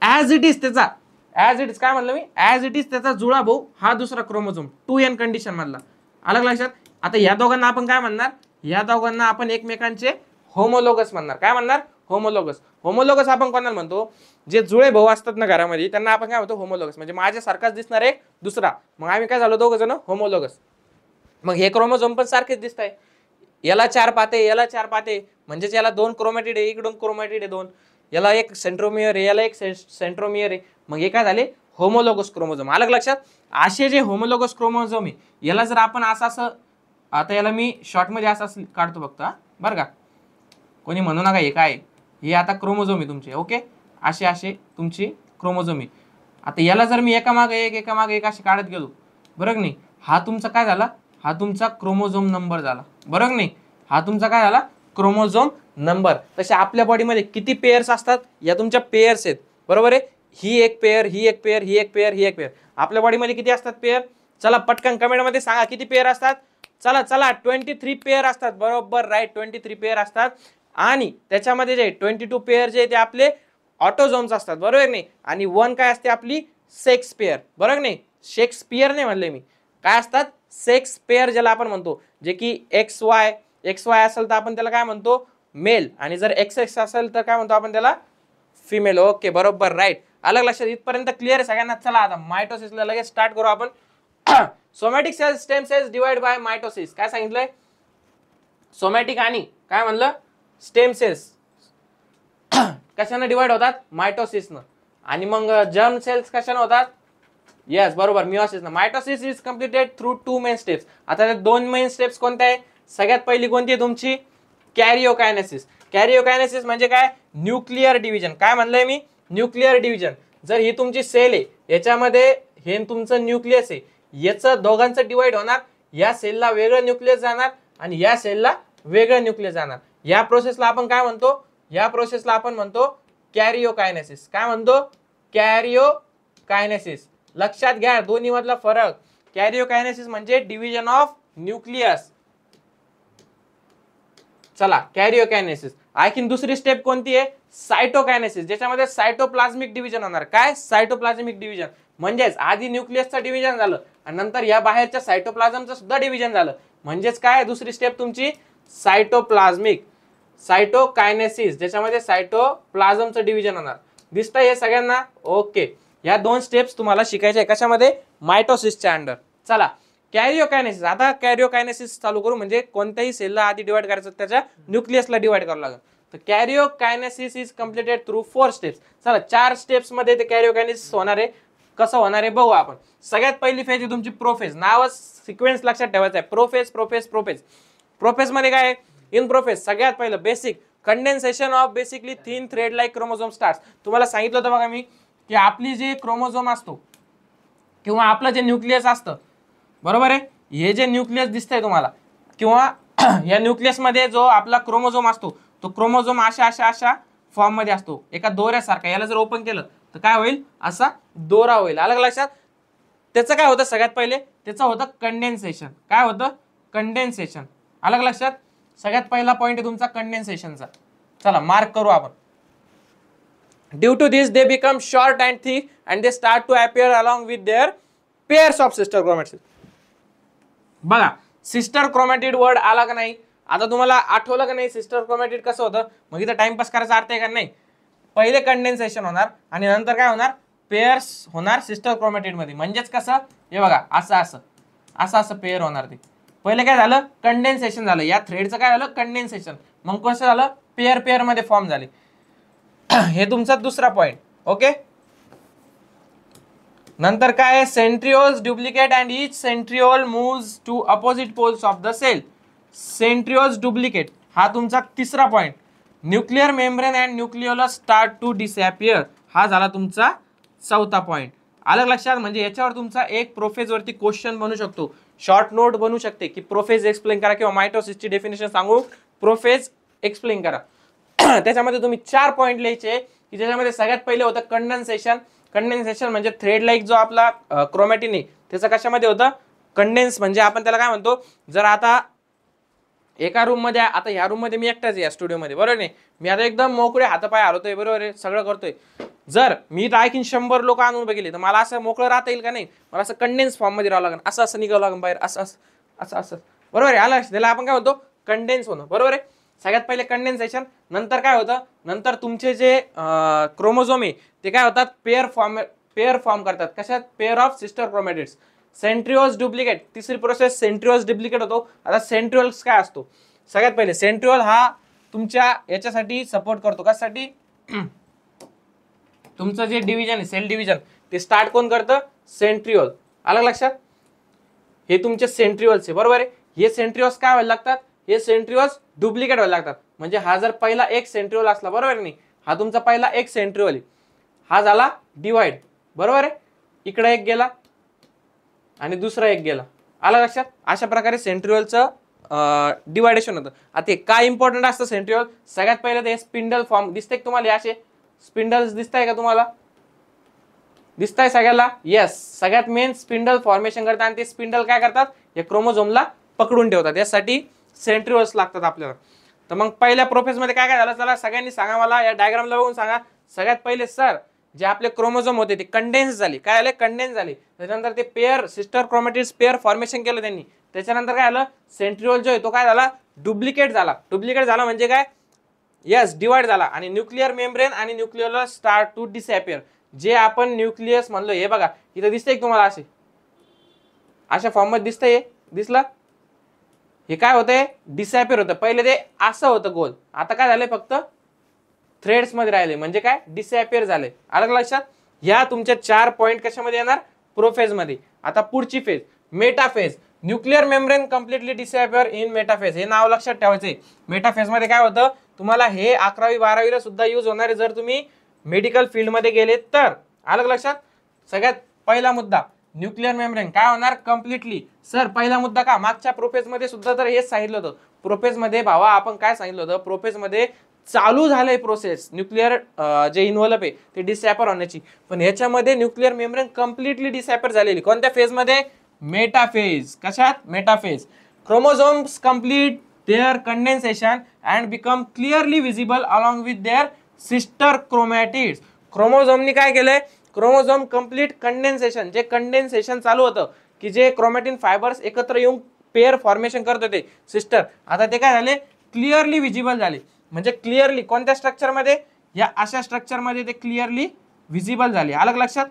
ऍज इट इज त्याचा, ऍज इट इज काय म्हणलं मी? ऍज इट इज त्याचा जुळा भाऊ हा दुसरा क्रोमोझोम 2n कंडिशन मधला. अलग लक्षात? आता या दोघांना आपण काय म्हणणार? या दोघांना आपण एकमेकांचे होमोलोगस म्हणणार. काय म्हणणार? होमोलोगस. होमोलोगस आपण कोणाला म्हणतो? जे जुळे भाऊ असतात ना घरामध्ये, त्यांना आपण काय म्हणतो? होमोलोगस. म्हणजे माझ्यासारखाच दिसणार एक दुसरा, मग आम्ही काय झालो? दोघं जण होमोलोगस. मग हे क्रोमोझोम पण सारखेच दिसत आहे. याला 4 पाते, याला 4 पाते, म्हणजेच याला 2 क्रोमॅटिड आहे, इकडून क्रोमॅटिड आहे 2, याला एक सेंट्रोमियर आहे, याला एक सेंट्रोमियर आहे. मग हे काय झाले? Homologous chromosome. अलग लक्षात? असे जे होमोलोगस क्रोमोझोम आहे, याला जर आपण असं आता याला मी शॉर्टमध्ये असं काढतो फक्त, बरं का? कोणी म्हणू नका हे काय, हे आता क्रोमोझोम आहे तुमचे. ओके, असे तुमची क्रोमोझोम आहे. आता याला जर मी एकामागे एक असे काढत गेलो, बरोबर नाही? हा तुमचा काय झाला? हा तुमचा क्रोमोझोम नंबर झाला, बरोबर नाही? हा तुमचा काय झाला? Chromosome number. तसे आपल्या बॉडीमध्ये किती पेयर्स असतात? या तुमच्या पेयर्स आहेत, बरोबर आहे? ही एक पेयर, ही एक पेयर, ही एक पेयर, ही एक पेयर. आपल्या बॉडीमध्ये किती असतात पेयर? चला पटकन कमेंटमध्ये सांगा किती पेयर असतात. चला 23 पेयर असतात, बरोबर राईट, 23 पेयर असतात. आणि त्याच्यामध्ये जे 22 पेयर जे ते आपले ऑटोझोम्स असतात, बरोबर नाही? आणि 1 काय असते? आपली सेक्स पेयर, बरोबर नाही? शेक्सपियर नाही म्हणले मी, काय असतात? सेक्स पेयर ज्याला आपण म्हणतो, जे की XY असेल तर आपण त्याला काय म्हणतो? मेल. आणि जर XX असेल तर काय म्हणतो आपण त्याला? फिमेल. ओके, बरोबर राईट. अलग लक्षात? इथपर्यंत क्लिअर आहे सगळ्यांना? चला आता मायटोसिसला लगेच स्टार्ट करू आपण. Somatic cells, stem cells divide by mitosis. काय सांगितलंय? सोमॅटिक आणि काय म्हणलं? स्टेम सेल्स कशाने डिवाइड होतात? मायटोसिसनं. आणि मग जर्म सेल्स कशाने होतात? येस, बरोबर, मिओसिसनं. Mitosis is completed through 2 main steps. आता त्या 2 मेन स्टेप्स कोणत्या आहे? सगळ्यात पहिली कोणती आहे तुमची? कॅरिओकायनेसिस. कॅरिओकायनेसिस म्हणजे काय? Nuclear division. काय म्हणलंय मी? Nuclear division. जर ही तुमची सेल आहे, याच्यामध्ये हे तुमचं न्यूक्लियस आहे, याचं दोघांचं डिवाइड होणार, या सेलला वेगळं न्यूक्लियस जाणार आणि या सेलला वेगळं न्यूक्लियस जाणार. या प्रोसेसला आपण काय म्हणतो? या प्रोसेसला आपण म्हणतो कॅरिओकायनेसिस. काय म्हणतो? कॅरिओकायनेसिस. लक्षात घ्या दोन्ही मधला फरक. कॅरिओकायनेसिस म्हणजे डिव्हिजन ऑफ न्यूक्लियस. चला, कॅरिओकायनेसिस. आणखी दुसरी स्टेप कोणती आहे? सायटोकायनेसिस, ज्याच्यामध्ये सायटोप्लाझ्मिक डिव्हिजन होणार. काय? सायटोप्लाझ्मिक डिव्हिजन. म्हणजेच आधी न्यूक्लियसचं डिव्हिजन झालं आणि नंतर या बाहेरच्या सायटोप्लाझमचं सुद्धा डिव्हिजन झालं. म्हणजेच काय? दुसरी स्टेप तुमची सायटोप्लाझमिक. सायटोकायनेसिस, ज्याच्यामध्ये सायटोप्लाझमचं डिव्हिजन होणार. दिसतंय हे सगळ्यांना? ओके, या 2 स्टेप्स तुम्हाला शिकायच्या आहे. कशामध्ये? मायटोसिसच्या अंडर. चला, कॅरिओकायनेसिस. आता कॅरिओकायनेसिस चालू करू, म्हणजे कोणत्याही सेलला आधी डिवाइड करायचं, त्याच्या न्यूक्लियसला डिवाइड करावं लागेल. तर कॅरिओकायनेसिस इज कम्प्लिटेड थ्रू 4 स्टेप्स. चला, 4 स्टेप्स मध्ये ते कॅरिओकायनेसिस होणार आहे. कसं होणार आहे बघू आपण. सगळ्यात पहिली फेज आहे तुमची प्रोफेज. नावच सिक्वेन्स लक्षात ठेवायचा आहे. प्रोफेज मध्ये काय आहे? इन प्रोफेज सगळ्यात पहिलं basic condensation of basically thin thread like chromosome starts. तुम्हाला सांगितलं होतं बघा मी, की आपली जे क्रोमोझोम असतो किंवा आपलं जे न्यूक्लियस असतं, बरोबर आहे, हे जे न्यूक्लियस दिसतंय तुम्हाला, किंवा या न्यूक्लियस मध्ये जो आपला क्रोमोझोम असतो, तो क्रोमोझोम अशा फॉर्म मध्ये असतो, एका दोऱ्यासारखा. याला जर ओपन केलं तर काय होईल? असा दोरा होईल. अलग लक्षात? त्याचं काय होतं? सगळ्यात पहिले त्याचं होतं कंडेन्सेशन. काय होतं? कंडेन्सेशन. अलग लक्षात? सगळ्यात पहिला पॉईंट आहे तुमचा कंडेन्सेशनचा. चला मार्क करू आपण. Due to this they become short and thick and they start to appear along with their pairs of sister chromatids. बघा सिस्टर क्रोमॅटिड वर्ड आला का नाही, आता तुम्हाला आठवलं का नाही सिस्टर क्रोमॅटिड कसं होतं. मग इथं टाइमपास करायचा अर्थ आहे का नाही. पहिले कंडेन्सेशन होणार आणि नंतर काय होणार, पेअर्स होणार सिस्टर क्रोमॅटिड मध्ये. म्हणजेच कसं, हे बघा असं असं असं असं पेअर होणार. ते पहिले काय झालं, कंडेन्सेशन झालं, या थ्रेडचं काय झालं कंडेन्सेशन, मग कसं झालं पेअर पेअर मध्ये फॉर्म झाले. हे तुमचा दुसरा पॉइंट. ओके, नंतर काय आहे, centrioles duplicate and each centriole moves to opposite poles of the cell. Centrioles duplicate हा तुमचा तिसरा point. Nuclear membrane and nucleolus start to disappear हा झाला तुमचा चौथा पॉइंट. अलग लक्षात, म्हणजे याच्यावर तुमचा एक प्रोफेज वरती क्वेश्चन बनू शकतो, शॉर्ट नोट बनू शकते की प्रोफेज एक्सप्लेन करा किंवा मायटोसिसची डेफिनेशन सांगू प्रोफेज एक्सप्लेन करा. त्याच्यामध्ये तुम्ही 4 पॉइंट लिहायचे की ज्याच्यामध्ये सगळ्यात पहिले होतं कंडेन्सेशन. कंडेन्सेशन म्हणजे थ्रेड लाईक जो आपला क्रोमॅटिन आहे त्याचं कशामध्ये होतं कंडेन्स, म्हणजे आपण त्याला काय म्हणतो, जर आता एका रूम मध्ये, आता ह्या रूम मध्ये मी एकटाच आहे या स्टुडिओमध्ये, बरोबर नाही, मी आता एकदम मोकळे हातापाय हलवतोय, बरोबर आहे, सगळं करतोय. जर मी आणखीन 100 लोक आणून बघितले तर मला असं मोकळं राहता येईल का नाही, मला असं कंडेन्स फॉर्म मध्ये राहावं लागेल, असं असं निघावं लागेल बाहेर, असं असं असं असं, बरोबर आहे. आलं, त्याला आपण काय म्हणतो कंडेन्स होणं, बरोबर आहे. सगळ्यात पहिले कंडेन्सेशन, नंतर काय होतं, नंतर तुमचे जे क्रोमोझोम आहे ते काय होतात पेअर फॉर्म करतात. कशात, pair of sister chromatids. Centrioles duplicate, तिसरी प्रोसेस सेंट्रिओल्स डुप्लिकेट होतो. आता सेंट्रिओल्स काय असतो, सगळ्यात पहिले सेंट्रिओल हा तुमच्या याच्यासाठी सपोर्ट करतो, कशासाठी, तुमचं जे डिव्हिजन आहे सेल डिव्हिजन ते स्टार्ट कोण करतं, सेंट्रिओल. अलग लक्षात, हे तुमचे सेंट्रिओल्स आहे, बरोबर आहे. हे सेंट्रिओल्स काय व्हायला लागतात, हे सेंट्रिओल्स डुप्लिकेट व्हायला लागतात. म्हणजे हा जर पहिला एक सेंट्रिओल असला, बरोबर नाही, हा तुमचा पहिला एक सेंट्रिओल आहे, हा झाला डिवाइड, बरोबर आहे. इकडे एक गेला आणि दुसरा एक गेला. आलं लक्षात, अशा प्रकारे सेंट्रिओलचं डिवायडेशन होतं. आता काय इम्पॉर्टंट असतं सेंट्रिओल, सगळ्यात पहिले ते स्पिंडल फॉर्म दिसते तुम्हाला, असे स्पिंडल्स दिसताय का तुम्हाला, दिसताय सगळ्याला, येस. सगळ्यात मेन स्पिंडल फॉर्मेशन करतात आणि ते स्पिंडल काय करतात, या क्रोमोझोमला पकडून ठेवतात, यासाठी सेंट्रिओल्स लागतात आपल्याला. तर मग पहिल्या प्रोफेस मध्ये काय काय झालं, चला सगळ्यांनी सांगा मला, या डायग्रामला बघून सांगा. सगळ्यात पहिले सर जे आपले क्रोमोझोम होते ते कंडेन्स झाले, काय झाले कंडेन्स झाले. त्याच्यानंतर ते pair sister chromatids pair formation केलं त्यांनी. त्याच्यानंतर काय झालं, सेंट्रिओल जो आहे तो काय झाला, डुप्लिकेट झाला. डुप्लिकेट झाला म्हणजे काय, यस डिवाइड झाला. आणि न्यूक्लियर मेम्ब्रेन आणि न्यूक्लिओलस स्टार्ट टू डिसअपियर. जे आपण न्यूक्लियस म्हणलो, हे बघा इथं दिसतंय तुम्हाला, असे अशा फॉर्म मध्ये दिसतंय, दिसलं, हे काय होतंय डिसअपियर होतं. पहिले ते असं होतं गोल, आता काय झालंय फक्त थ्रेड्स मध्ये राहिले, म्हणजे काय डिसअपियर झाले. अलग लक्षात, ह्या तुमच्या 4 पॉइंट कशामध्ये येणार, प्रोफेज मध्ये. आता पुढची phase metaphase. Nuclear membrane completely disappear in metaphase. हे नाव लक्षात ठेवायचंय. मेटाफेज मध्ये काय होतं, तुम्हाला हे 11वी 12वीला सुद्धा यूज होणार आहे जर तुम्ही मेडिकल फील्ड मध्ये गेले तर. अलग लक्षात, सगळ्यात पहिला मुद्दा न्यूक्लियर मेम्ब्रेन काय होणार कम्प्लिटली. सर पहिला मुद्दा का, मागच्या प्रोफेज मध्ये सुद्धा तर हेच सांगितलं होतं. प्रोफेज मध्ये भावा आपण काय सांगितलं होतं, प्रोफेज मध्ये चालू झालंय प्रोसेस न्यूक्लियर जे इन्व्हॉल्व आहे ते डिसअपियर होण्याची, पण ह्याच्यामध्ये न्यूक्लियर मेम्ब्रेन कम्प्लिटली डिसअपियर झालेली. कोणत्या फेज मध्ये, मेटाफेज. कशात, metaphase. Chromosomes complete their condensation and become clearly visible along with their sister chromatids. क्रोमोझोमनी काय केलंय, क्रोमोझोम कंप्लीट कंडेन्सेशन, जे कंडेन्सेशन चालू होतं की जे क्रोमॅटिन फायबर्स एकत्र येऊन पेअर फॉर्मेशन करत होते सिस्टर, आता ते काय झाले क्लिअरली विजिबल झाले. म्हणजे क्लिअरली कोणत्या स्ट्रक्चर मध्ये, या अशा स्ट्रक्चर मध्ये ते क्लिअरली विजिबल झाले. अलग लक्षात,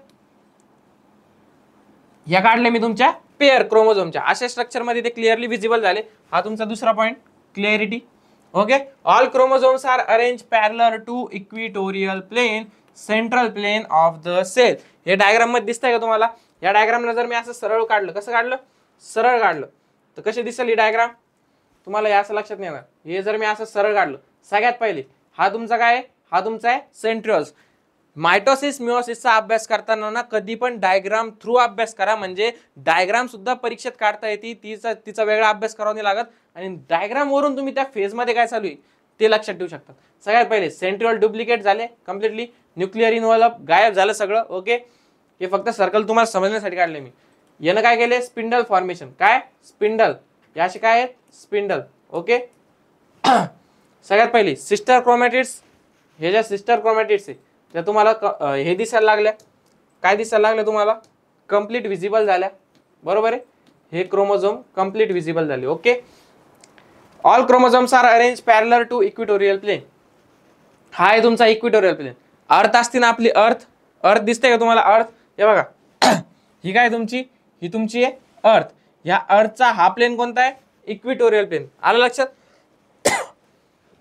या काढले मी तुमच्या पेअर क्रोमोझोमच्या, अशा स्ट्रक्चर मध्ये ते क्लिअरली विजिबल झाले. हा तुमचा दुसरा point, clarity. Okay, all chromosomes are arrange parallel to equatorial plane central plane of the cell. हे डायग्राम मध्ये दिसतंय का तुम्हाला, या डायग्रामला जर मी असं सरळ काढलं, कसं काढलं, सरळ काढलं तर कशी दिसेल ही डायग्राम, तुम्हाला या असं लक्षात नाही येणार. हे जर मी असं सरळ काढलं, सगळ्यात पहिले हा तुमचा काय आहे, हा तुमचा आहे सेंट्रिओल्स. मायटोसिस मिओसिसचा अभ्यास करताना ना कधी पण डायग्राम थ्रू अभ्यास करा, म्हणजे डायग्राम सुद्धा परीक्षेत काढता येते, तिचा वेगळा अभ्यास करावा नाही लागत. आणि डायग्राम वरून तुम्ही त्या फेज मध्ये काय चालू आहे ते लक्षात ठेवू शकता. सगळ्यात पहिले सेंट्रिओल डुप्लिकेट झाले कम्प्लिटली, न्यूक्लियर इन्व्हॉल्व गायब झालं सगळं. ओके, हे फक्त सर्कल तुम्हाला समजण्यासाठी काढले मी. यानं काय केले, स्पिंडल फॉर्मेशन. काय स्पिंडल, याशी काय आहेत स्पिंडल. ओके, सगळ्यात पहिली सिस्टर क्रोमॅटिड्स. हे ज्या सिस्टर क्रोमॅटिड्स आहे त्या तुम्हाला हे दिसायला लागल्या, काय दिसायला लागलं तुम्हाला, कम्प्लीट विजिबल झाल्या, बरोबर आहे. हे क्रोमोझोम कम्प्लीट विजिबल झाले. Okay, all chromosomes are arrange parallel to equatorial plane. हा आहे तुमचा इक्विटोरियल प्लेन. अर्थ असते ना आपली, अर्थ दिसते का तुम्हाला, अर्थ, हे बघा ही काय तुमची, ही तुमची आहे अर्थ. या अर्थचा हा प्लेन कोणता आहे, इक्विटोरियल प्लेन. आलं लक्षात,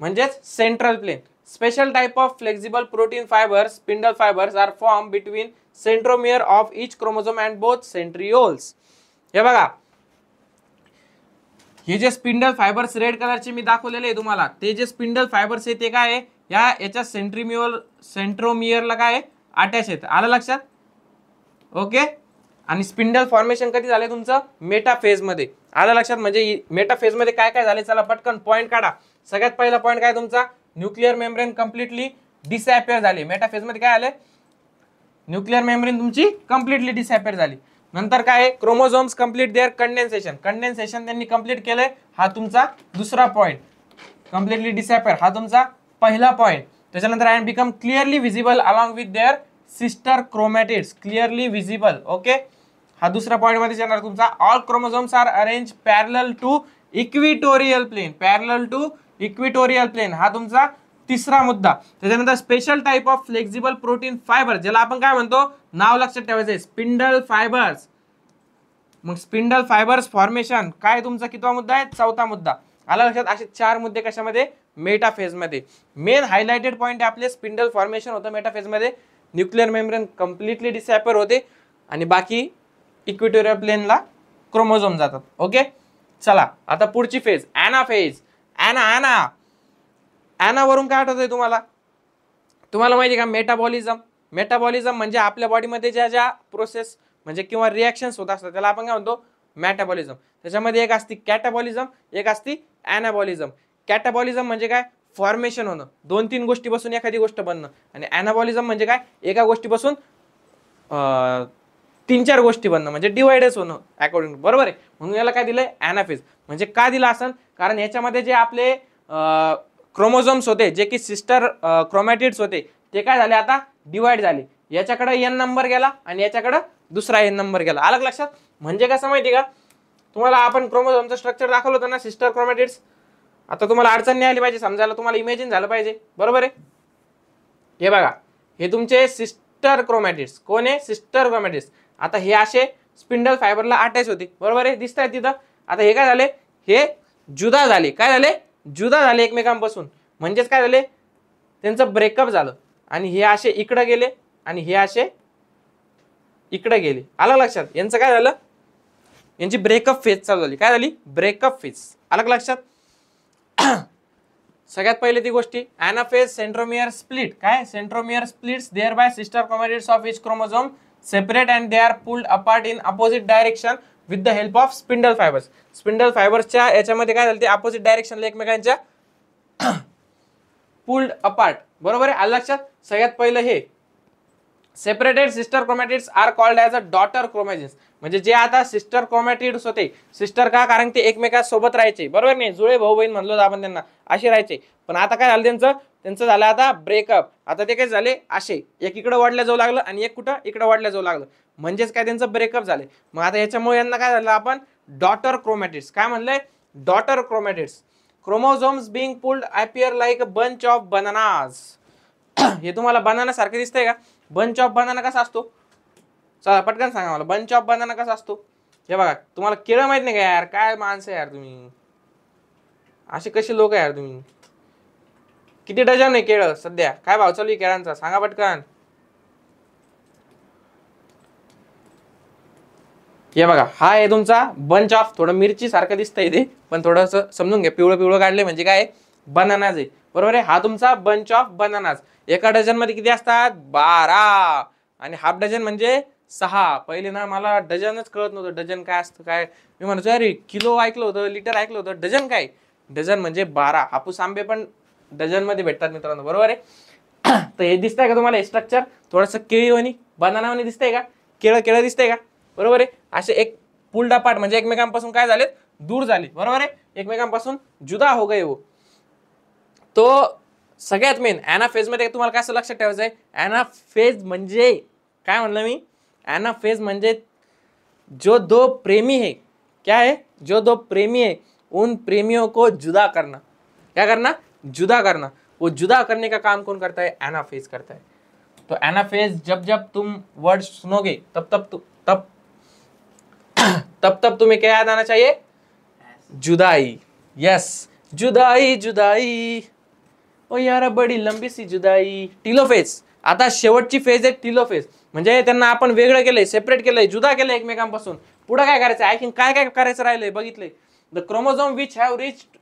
म्हणजेच central plane. Special type of flexible protein fibres, spindle fibres are form between centromere of each chromosome and both centrioles. हे बघा, हे जे स्पिंडल फायबर्स रेड कलरचे मी दाखवलेले आहे तुम्हाला, ते जे स्पिंडल फायबर्स आहे ते काय आहे, याच्या सेंट्रोमियरला काय अटॅच आहेत. आलं लक्षात. ओके, आणि स्पिंडल फॉर्मेशन कधी झाले तुमचं, मेटाफेज मध्ये. आलं लक्षात. म्हणजे मेटाफेज मध्ये काय काय झाले, चला पटकन पॉईंट काढा. सगळ्यात पहिला पॉईंट काय तुमचा, न्यूक्लिअर मेम्ब्रेन कम्प्लिटली डिसअपियर झाली. मेटाफेज मध्ये काय आले, न्यूक्लिअर मेम्ब्रेन तुमची कम्प्लिटली डिसअपियर झाली. नंतर काय, क्रोमोझोम्स कम्प्लीट देअर कंडेन्सेशन त्यांनी कम्प्लीट केलंय. हा तुमचा दुसरा पॉईंट. कम्प्लिटली डिसअपियर हा तुमचा पहिला पॉईंट. त्याच्यानंतर and become clearly visible along with their sister chromatids, clearly visible. Okay, हा दुसरा पॉईंट मध्ये येणार तुमचा. All chromosomes are arrange parallel to equatorial plane, parallel to equatorial plane हा तुमचा तिसरा मुद्दा. त्याच्यानंतर special type of flexible protein fibre, ज्याला आपण काय म्हणतो, नाव लक्षात ठेवायचं, स्पिंडल फायबर्स. मग स्पिंडल फायबर्स फॉर्मेशन काय तुमचा कितवा मुद्दा आहे, चौथा मुद्दा. आला लक्षात. असे 4 मुद्दे कशामध्ये, मेटाफेज मध्ये. मेन हायलाइटेड पॉईंट आपले स्पिंडल फॉर्मेशन होतं मेटाफेज मध्ये, न्यूक्लिअर मेम्ब्रेन कम्प्लिटली डिसअपियर होते आणि बाकी इक्विटोरियल प्लेनला क्रोमोझोम जातात. ओके, चला आता पुढची फेज, ॲनाफेज. ॲनावरून काय आठवतंय तुम्हाला, माहिती का, मेटाबॉलिझम म्हणजे आपल्या बॉडीमध्ये ज्या ज्या प्रोसेस म्हणजे किंवा रिॲक्शन्स होत असतात त्याला आपण काय म्हणतो, मेटाबॉलिझम. त्याच्यामध्ये एक असते कॅटाबॉलिझम, एक असते ॲनाबॉलिझम. कॅटाबॉलिझम म्हणजे काय, फॉर्मेशन होणं, 2-3 गोष्टीपासून एखादी गोष्ट बनणं. आणि ॲनाबॉलिझम म्हणजे काय, एका गोष्टीपासून 3-4 गोष्टी बनणं, म्हणजे डिवाइडच होणं अकॉर्डिंग, बरोबर आहे. म्हणून याला काय दिलंय, ॲनाफेज. म्हणजे का दिला असेल, कारण याच्यामध्ये जे आपले क्रोमोझोम्स होते, जे की सिस्टर क्रोमॅटिड्स होते, ते काय झाले, आता डिवाइड झाले. याच्याकडे एन नंबर गेला आणि याच्याकडे दुसरा एन नंबर गेला. अलग लक्षात. म्हणजे कसं माहिती का, तुम्हाला आपण क्रोमोझोमचं स्ट्रक्चर दाखवलं होतं ना, सिस्टर क्रोमॅटिड्स. आता तुम्हाला अडचण नाही आली पाहिजे समजायला, तुम्हाला इमेजिन झालं पाहिजे, बरोबर आहे. हे बघा, हे तुमचे सिस्टर क्रोमॅटिड्स. कोण आहे, सिस्टर क्रोमॅटिड्स. आता हे असे स्पिंडल फायबरला अटॅच होते, बरोबर आहे, दिसत आहे तिथं. आता हे काय झाले, हे जुदा झाले. काय झाले, जुदा झाले एकमेकांपासून. म्हणजेच काय झाले, त्यांचं ब्रेकअप झालं. आणि हे असे इकडे गेले आणि हे असे इकडे गेले. आलं लक्षात. यांचं काय झालं, यांची ब्रेकअप फेज चालू झाली. काय झाली, ब्रेकअप फेज. आलं लक्षात. सगळ्यात पहिले ती गोष्टी, ॲनाफेज, सेंट्रोमियर स्प्लिट. काय, centromere splits thereby sister chromatids of each chromosome separate and they are pulled apart in opposite direction with the help of spindle fibres. Spindle फायबर्सच्या याच्यामध्ये काय झालं, ते अपोजिट डायरेक्शनला एकमेकांच्या पुल्ड अपार्ट, बरोबर आहे. आलं लक्षात. सगळ्यात पहिलं हे separated sister chromatids are called as a daughter chromatids. म्हणजे जे आता सिस्टर क्रोमॅटिड्स होते, सिस्टर का, कारण ते एकमेकांसोबत राहायचे, बरोबर नाही, जुळे भाऊ बहीण म्हणलो आपण त्यांना, असे राहायचे. पण आता काय झालं, त्यांचं झालं आता ब्रेकअप. आता ते काय झाले, असे एक इकडे वाढल्या जाऊ लागलं आणि एक कुठं इकडे वाढल्या जाऊ लागलं. म्हणजेच काय, त्यांचं ब्रेकअप झाले. मग आता याच्यामुळे यांना काय झालं, आपण डॉटर क्रोमॅटिड्स. काय म्हणलंय, daughter chromatids. Chromosomes being pulled appear like a bunch of bananas. हे तुम्हाला बनाना सारखं दिसतंय का, बंच ऑफ बनाना कसा असतो, चला पटकन सांगा मला, बंच ऑफ बनाना कसा असतो. हे बघा, तुम्हाला केळं माहित नाही का यार, काय माणसं यार तुम्ही, असे कसे लोक यार तुम्ही. किती डझन आहे केळं सध्या, काय भाव चालू आहे केळांचा, सांगा पटकन. हे बघा, हा आहे तुमचा बंच ऑफ, थोडं मिरची सारखं दिसतंय ते, पण थोडंसं समजून घ्या, पिवळं पिवळं काढले म्हणजे काय, बनानाज आहे, बरोबर आहे. हा तुमचा बंच ऑफ बनानाज. एका डझन मध्ये किती असतात, 12. आणि हाफ डझन म्हणजे 6. पहिले ना मला डझनच कळत नव्हतं, डझन काय असतं काय. मी म्हणतो अरे किलो ऐकलं होतं, लिटर ऐकलं होतं, डझन काय, डझन म्हणजे 12. हापूस आंबे पण डझन मध्ये भेटतात मित्रांनो, बरोबर आहे. तर हे दिसतंय का तुम्हाला, हे स्ट्रक्चर थोडंसं केळीवानी बनानावानी दिसतंय का, केळं दिसतंय का, बरोबर आहे. असे एक पुल्ड अपार्ट म्हणजे एकमेकांपासून काय झाले, दूर झाले, बरोबर आहे, एकमेकांपासून जुदा हो गए वो. तो सगळ्यात मेन ॲनाफेज मध्ये तुम्हाला काय असं लक्षात ठेवायचं आहे, ॲनाफेज म्हणजे काय म्हणलं मी, ॲनाफेज म्हणजे जो दो प्रेमी है, क्या है, जो दो प्रेमी है उन प्रेमियों को जुदा करना, क्या करना, जुदा करना। वो जुदा करने का काम कौन करता है, एनाफेज करता है। तो एनाफेज जब जब तुम वर्ड सुनोगे तब तब तुम्हें क्या याद आना चाहिए, जुदाई। यस, जुदाई जुदाई, ओ यार बड़ी लंबी सी जुदाई। टिलोफेज, आता शेवटची फेज आहे टिलोफेज, म्हणजे त्यांना आपण वेगळं केलंय, सेपरेट केलंय, जुदा केलंय एकमेकांपासून। पुढे काय करायचं, आणखी काय काय करायचं राहिलंय बघितलंय। The chromosome which have reached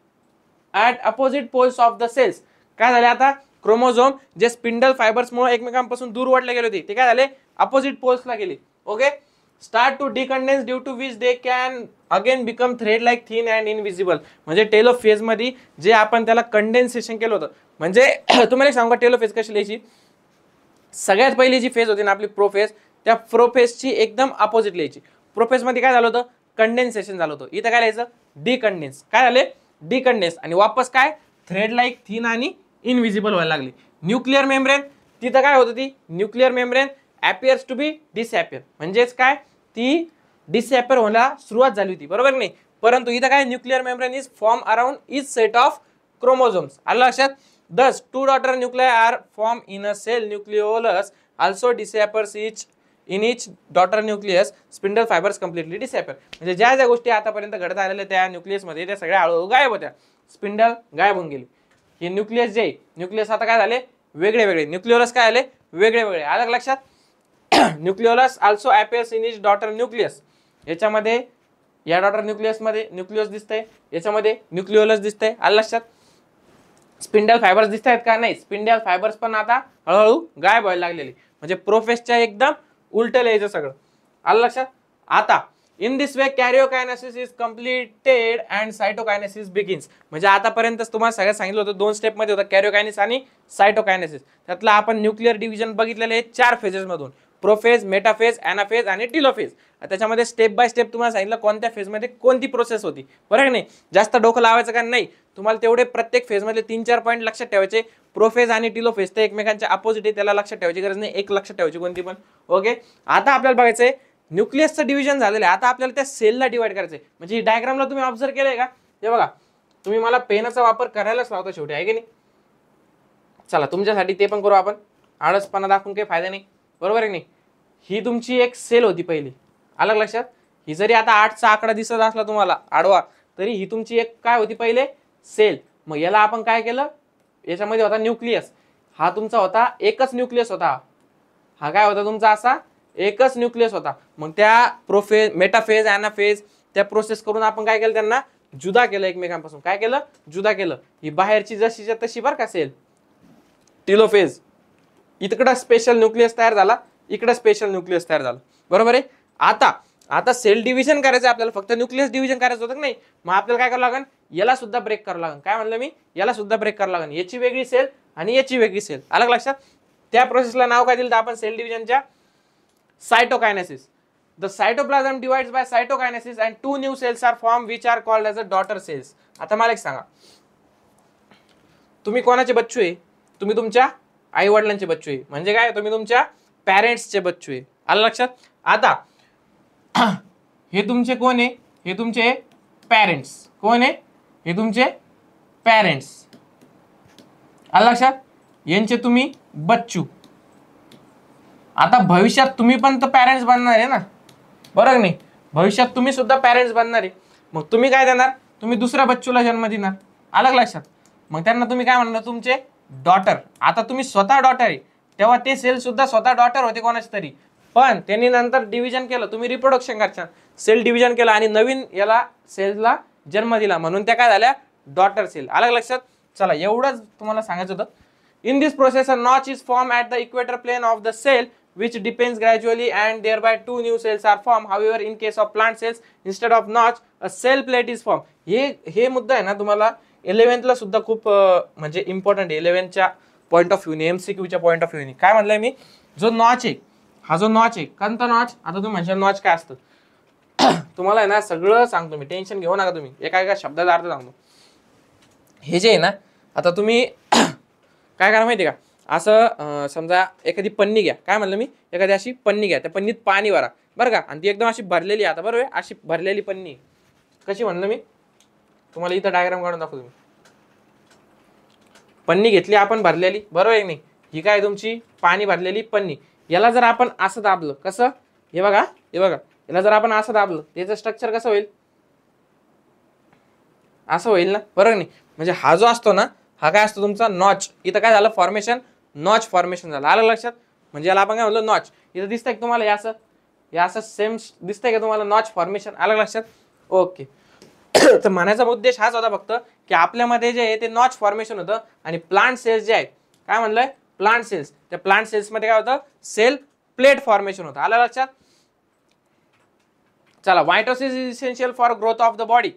at opposite poles of the cells, काय झाले आता, क्रोमोझोम जे स्पिंडल फायबर्समुळे एकमेकांपासून दूर वाटले गेले होते ते काय झाले, अपोजिट पोल्सला गेले। Okay, start to decondense due to which they can again become thread like thin and invisible. म्हणजे टेलोफेज मध्ये जे आपण त्याला कंडेन्सेशन केलं होतं, म्हणजे तुम्हाला एक सांगू टेलोफेज कशी लिहायची, सगळ्यात पहिली जी फेज होती ना आपली प्रोफेज, त्या प्रोफेजची एकदम अपोजिट लिहायची। प्रोफेज मध्ये काय झालं होतं, कंडेन्सेशन झालं होतं, इथं काय लिहायचं, डिकंडेन्स, काय झाले, डिकंडेन्स, आणि वापस काय, थ्रेड लाईक थिन आणि इनविजिबल व्हायला लागली। न्यूक्लिअर मेम्ब्रेन, तिथं काय होतं, ती nuclear membrane appears to be डिसॲपियर, म्हणजेच काय, ती डिसॲपियर व्हायला सुरुवात झाली होती, बरोबर नाही, परंतु इथं काय, nuclear membrane is form around each set of chromosomes, आलं लक्षात। Thus, two daughter nuclei are formed in a cell nucleolus, also disappears in each daughter nucleus, spindle fibers completely disappear। म्हणजे ज्या ज्या गोष्टी आतापर्यंत घडत आलेल्या त्या न्यूक्लियस मध्ये त्या सगळ्या हळूहळू गायब होत्या, स्पिंडल गायब होऊन गेली। हे न्यूक्लियस जे न्यूक्लियस आता काय झाले, वेगळे वेगळे, न्यूक्लिओलस काय झाले, वेगळे वेगळे, आलं लक्षात। Nucleolus also appears in each daughter nucleus, याच्यामध्ये या डॉटर न्यूक्लियस मध्ये न्यूक्लियस दिसतंय, याच्यामध्ये न्यूक्लिओलस दिसतंय, आलं लक्षात। स्पिंडल फायबर्स दिसत आहेत का, नाही, स्पिंडल फायबर्स पण आता हळूहळू गायब व्हायला लागलेले, म्हणजे प्रोफेसच्या एकदम उलट लिहायचं सगळं, आलं लक्षात। आता in this way karyokinesis is completed and cytokinesis begins, म्हणजे आतापर्यंत तुम्हाला सगळ्यात सांगितलं होतं दोन स्टेप मध्ये होतं, कॅरिओकायनेसिस आणि सायटोकायनेसिस। त्यातला आपण न्यूक्लिअर डिव्हिजन बघितलेले आहे 4 फेजेस मधून, प्रोफेज, मेटाफेज, ॲनाफेज आणि टिलोफेज। त्याच्यामध्ये स्टेप बाय स्टेप तुम्हाला सांगितलं कोणत्या फेज मध्ये कोणती प्रोसेस होती, बरोबर नाही, जास्त डोकं लावायचं का नाही, तुम्हाला तेवढे प्रत्येक फेज मध्ये 3-4 पॉईंट लक्षात ठेवायचे। प्रोफेज आणि टिलोफेज ते एकमेकांच्या अपोजिट आहे, त्याला लक्षात ठेवायची गरज नाही, एक लक्षात ठेवायची कोणती पण। ओके, आता आपल्याला बघायचंय न्यूक्लियसचं डिव्हिजन झालेलं आहे, आता आपल्याला त्या सेलला डिवाइड करायचंय। म्हणजे ही डायग्रामला तुम्ही ऑब्झर्व केलंय का, हे बघा, तुम्ही मला पेनाचा वापर करायलाच लावता शेवटी, आहे की नाही। चला तुमच्यासाठी ते पण करू आपण, आळसपणा दाखवून काही फायदा नाही, बरोबर आहे की नाही। ही तुमची एक सेल होती पहिली, अलग लक्षात, ही जरी आता 8चा आकडा दिसत असला तुम्हाला आडवा, तरी ही तुमची एक काय होती पहिले, सेल। मग याला आपण काय केलं, याच्यामध्ये होता न्यूक्लियस, हा तुमचा होता एकच न्यूक्लियस होता, हा काय होता तुमचा असा एकच न्यूक्लियस होता। मग त्या प्रोफेज, मेटाफेज, ॲनाफेज त्या प्रोसेस करून आपण काय केलं, त्यांना जुदा केलं एकमेकांपासून, काय केलं, जुदा केलं। ही बाहेरची जशीच्या तशी बरं का सेल, टिलोफेज, इकडं स्पेशल न्यूक्लियस तयार झाला, इकडे स्पेशल न्यूक्लियस तयार झालं, बरोबर आहे। आता सेल डिव्हिजन करायचं आपल्याला, फक्त न्यूक्लियस डिव्हिजन करायचं होतं नाही, मग आपल्याला काय करावं लागेल, याला सुद्धा ब्रेक करावं लागेल, काय म्हणलं मी, याला सुद्धा ब्रेक करावं लागेल, याची वेगळी सेल आणि याची वेगळी सेल, अलग लक्षात। त्या प्रोसेसला नाव काय दिलं आपण, सेल डिव्हिजनच्या, cytokinesis. The cytoplasm divides by cytokinesis and 2 new cells are form which are called as a daughter cells. आता मला एक सांगा, तुम्ही कोणाचे बच्चू आहे, तुम्ही तुमच्या आई वडिलांचे बच्चू आहे, म्हणजे काय, तुम्ही तुमच्या पॅरेंट्सचे बच्चू आहे, आलं लक्षात। आता हे तुमचे कोण आहे, हे तुमचे पॅरेंट्स, कोण आहे, हे तुमचे पॅरेंट्स, आलं लक्षात, यांचे तुम्ही बच्चू। आता भविष्यात तुम्ही पण तर पॅरेंट्स बनणार आहे ना, बरोबर नाही, भविष्यात तुम्ही सुद्धा पॅरेंट्स बनणार आहे, मग तुम्ही काय देणार, तुम्ही दुसऱ्या बच्चूला जन्म देणार, अलग लक्षात। मग त्यांना तुम्ही काय म्हणणार, तुमचे डॉटर। आता तुम्ही स्वतः डॉटर आहे, तेव्हा ते सेल सुद्धा स्वतः डॉटर होते कोणाचे तरी, पण त्यांनी नंतर डिव्हिजन केलं, तुम्ही रिप्रोडक्शन करता, सेल डिव्हिजन केलं आणि नवीन याला सेलला जन्म दिला, म्हणून त्या काय झाल्या, डॉटर सेल, अलग लक्षात। चला एवढंच तुम्हाला सांगायचं होतं। In this process a notch is form at the equator plane of the cell which depends gradually and thereby 2 new cells are formed. However, in case of plant cells, instead of notch, a cell plate is formed. हे मुद्दा आहे ना तुम्हाला 11th ला सुद्धा खूप म्हणजे important आहे, 11th च्या पॉईंट ऑफ व्ह्यूने, MCQ च्या पॉईंट ऑफ व्ह्यूने। काय म्हणलंय मी, जो नॉच आहे, हा जो नॉच आहे, कोणता नॉच, आता तुम्ही म्हणजे नॉच काय असतं तुम्हाला आहे ना सगळं सांगतो मी, टेन्शन घेऊ नका तुम्ही, एका एका शब्दाचा अर्थ सांगतो। हे जे आहे ना, आता तुम्ही काय करा माहिती का, असं समजा एखादी पन्नी घ्या, काय म्हणलं मी, एखादी अशी पन्नी घ्या, त्या पन्नीत पाणी भरा बरं का, आणि ती एकदम अशी भरलेली आता, बरोबर आहे, अशी भरलेली पन्नी कशी म्हणलं मी तुम्हाला, इथं डायग्राम काढून दाखवतो मी. पन्नी घेतली आपण भरलेली, बरोबर आहे नाही, ही काय तुमची पाणी भरलेली पन्नी. याला जर आपण असं दाबलं, कसं, हे बघा हे बघा, याला जर आपण असं दाबलं त्याचं स्ट्रक्चर कसं होईल, असं होईल ना, बरोबर नाही. म्हणजे हा जो असतो ना, हा काय असतो तुमचा नॉच. इथं काय झालं फॉर्मेशन, नॉच फॉर्मेशन झालं, आलं लक्षात. म्हणजे याला आपण काय म्हणलो नॉच. इथं दिसतंय का तुम्हाला, हे असं सेम दिसतंय का तुम्हाला, नॉच फॉर्मेशन, आलं लक्षात. ओके. तर म्हणायचा उद्देश हाच होता फक्त की आपल्यामध्ये जे आहे ते नॉच फॉर्मेशन होतं, आणि प्लांट सेल्स जे आहे, काय म्हणलंय, प्लांट सेल्स, त्या प्लांट सेल्स मध्ये काय होतं, सेल प्लेट फॉर्मेशन होतं, आलं लक्षात. चला, mitosis is essential for growth of the body.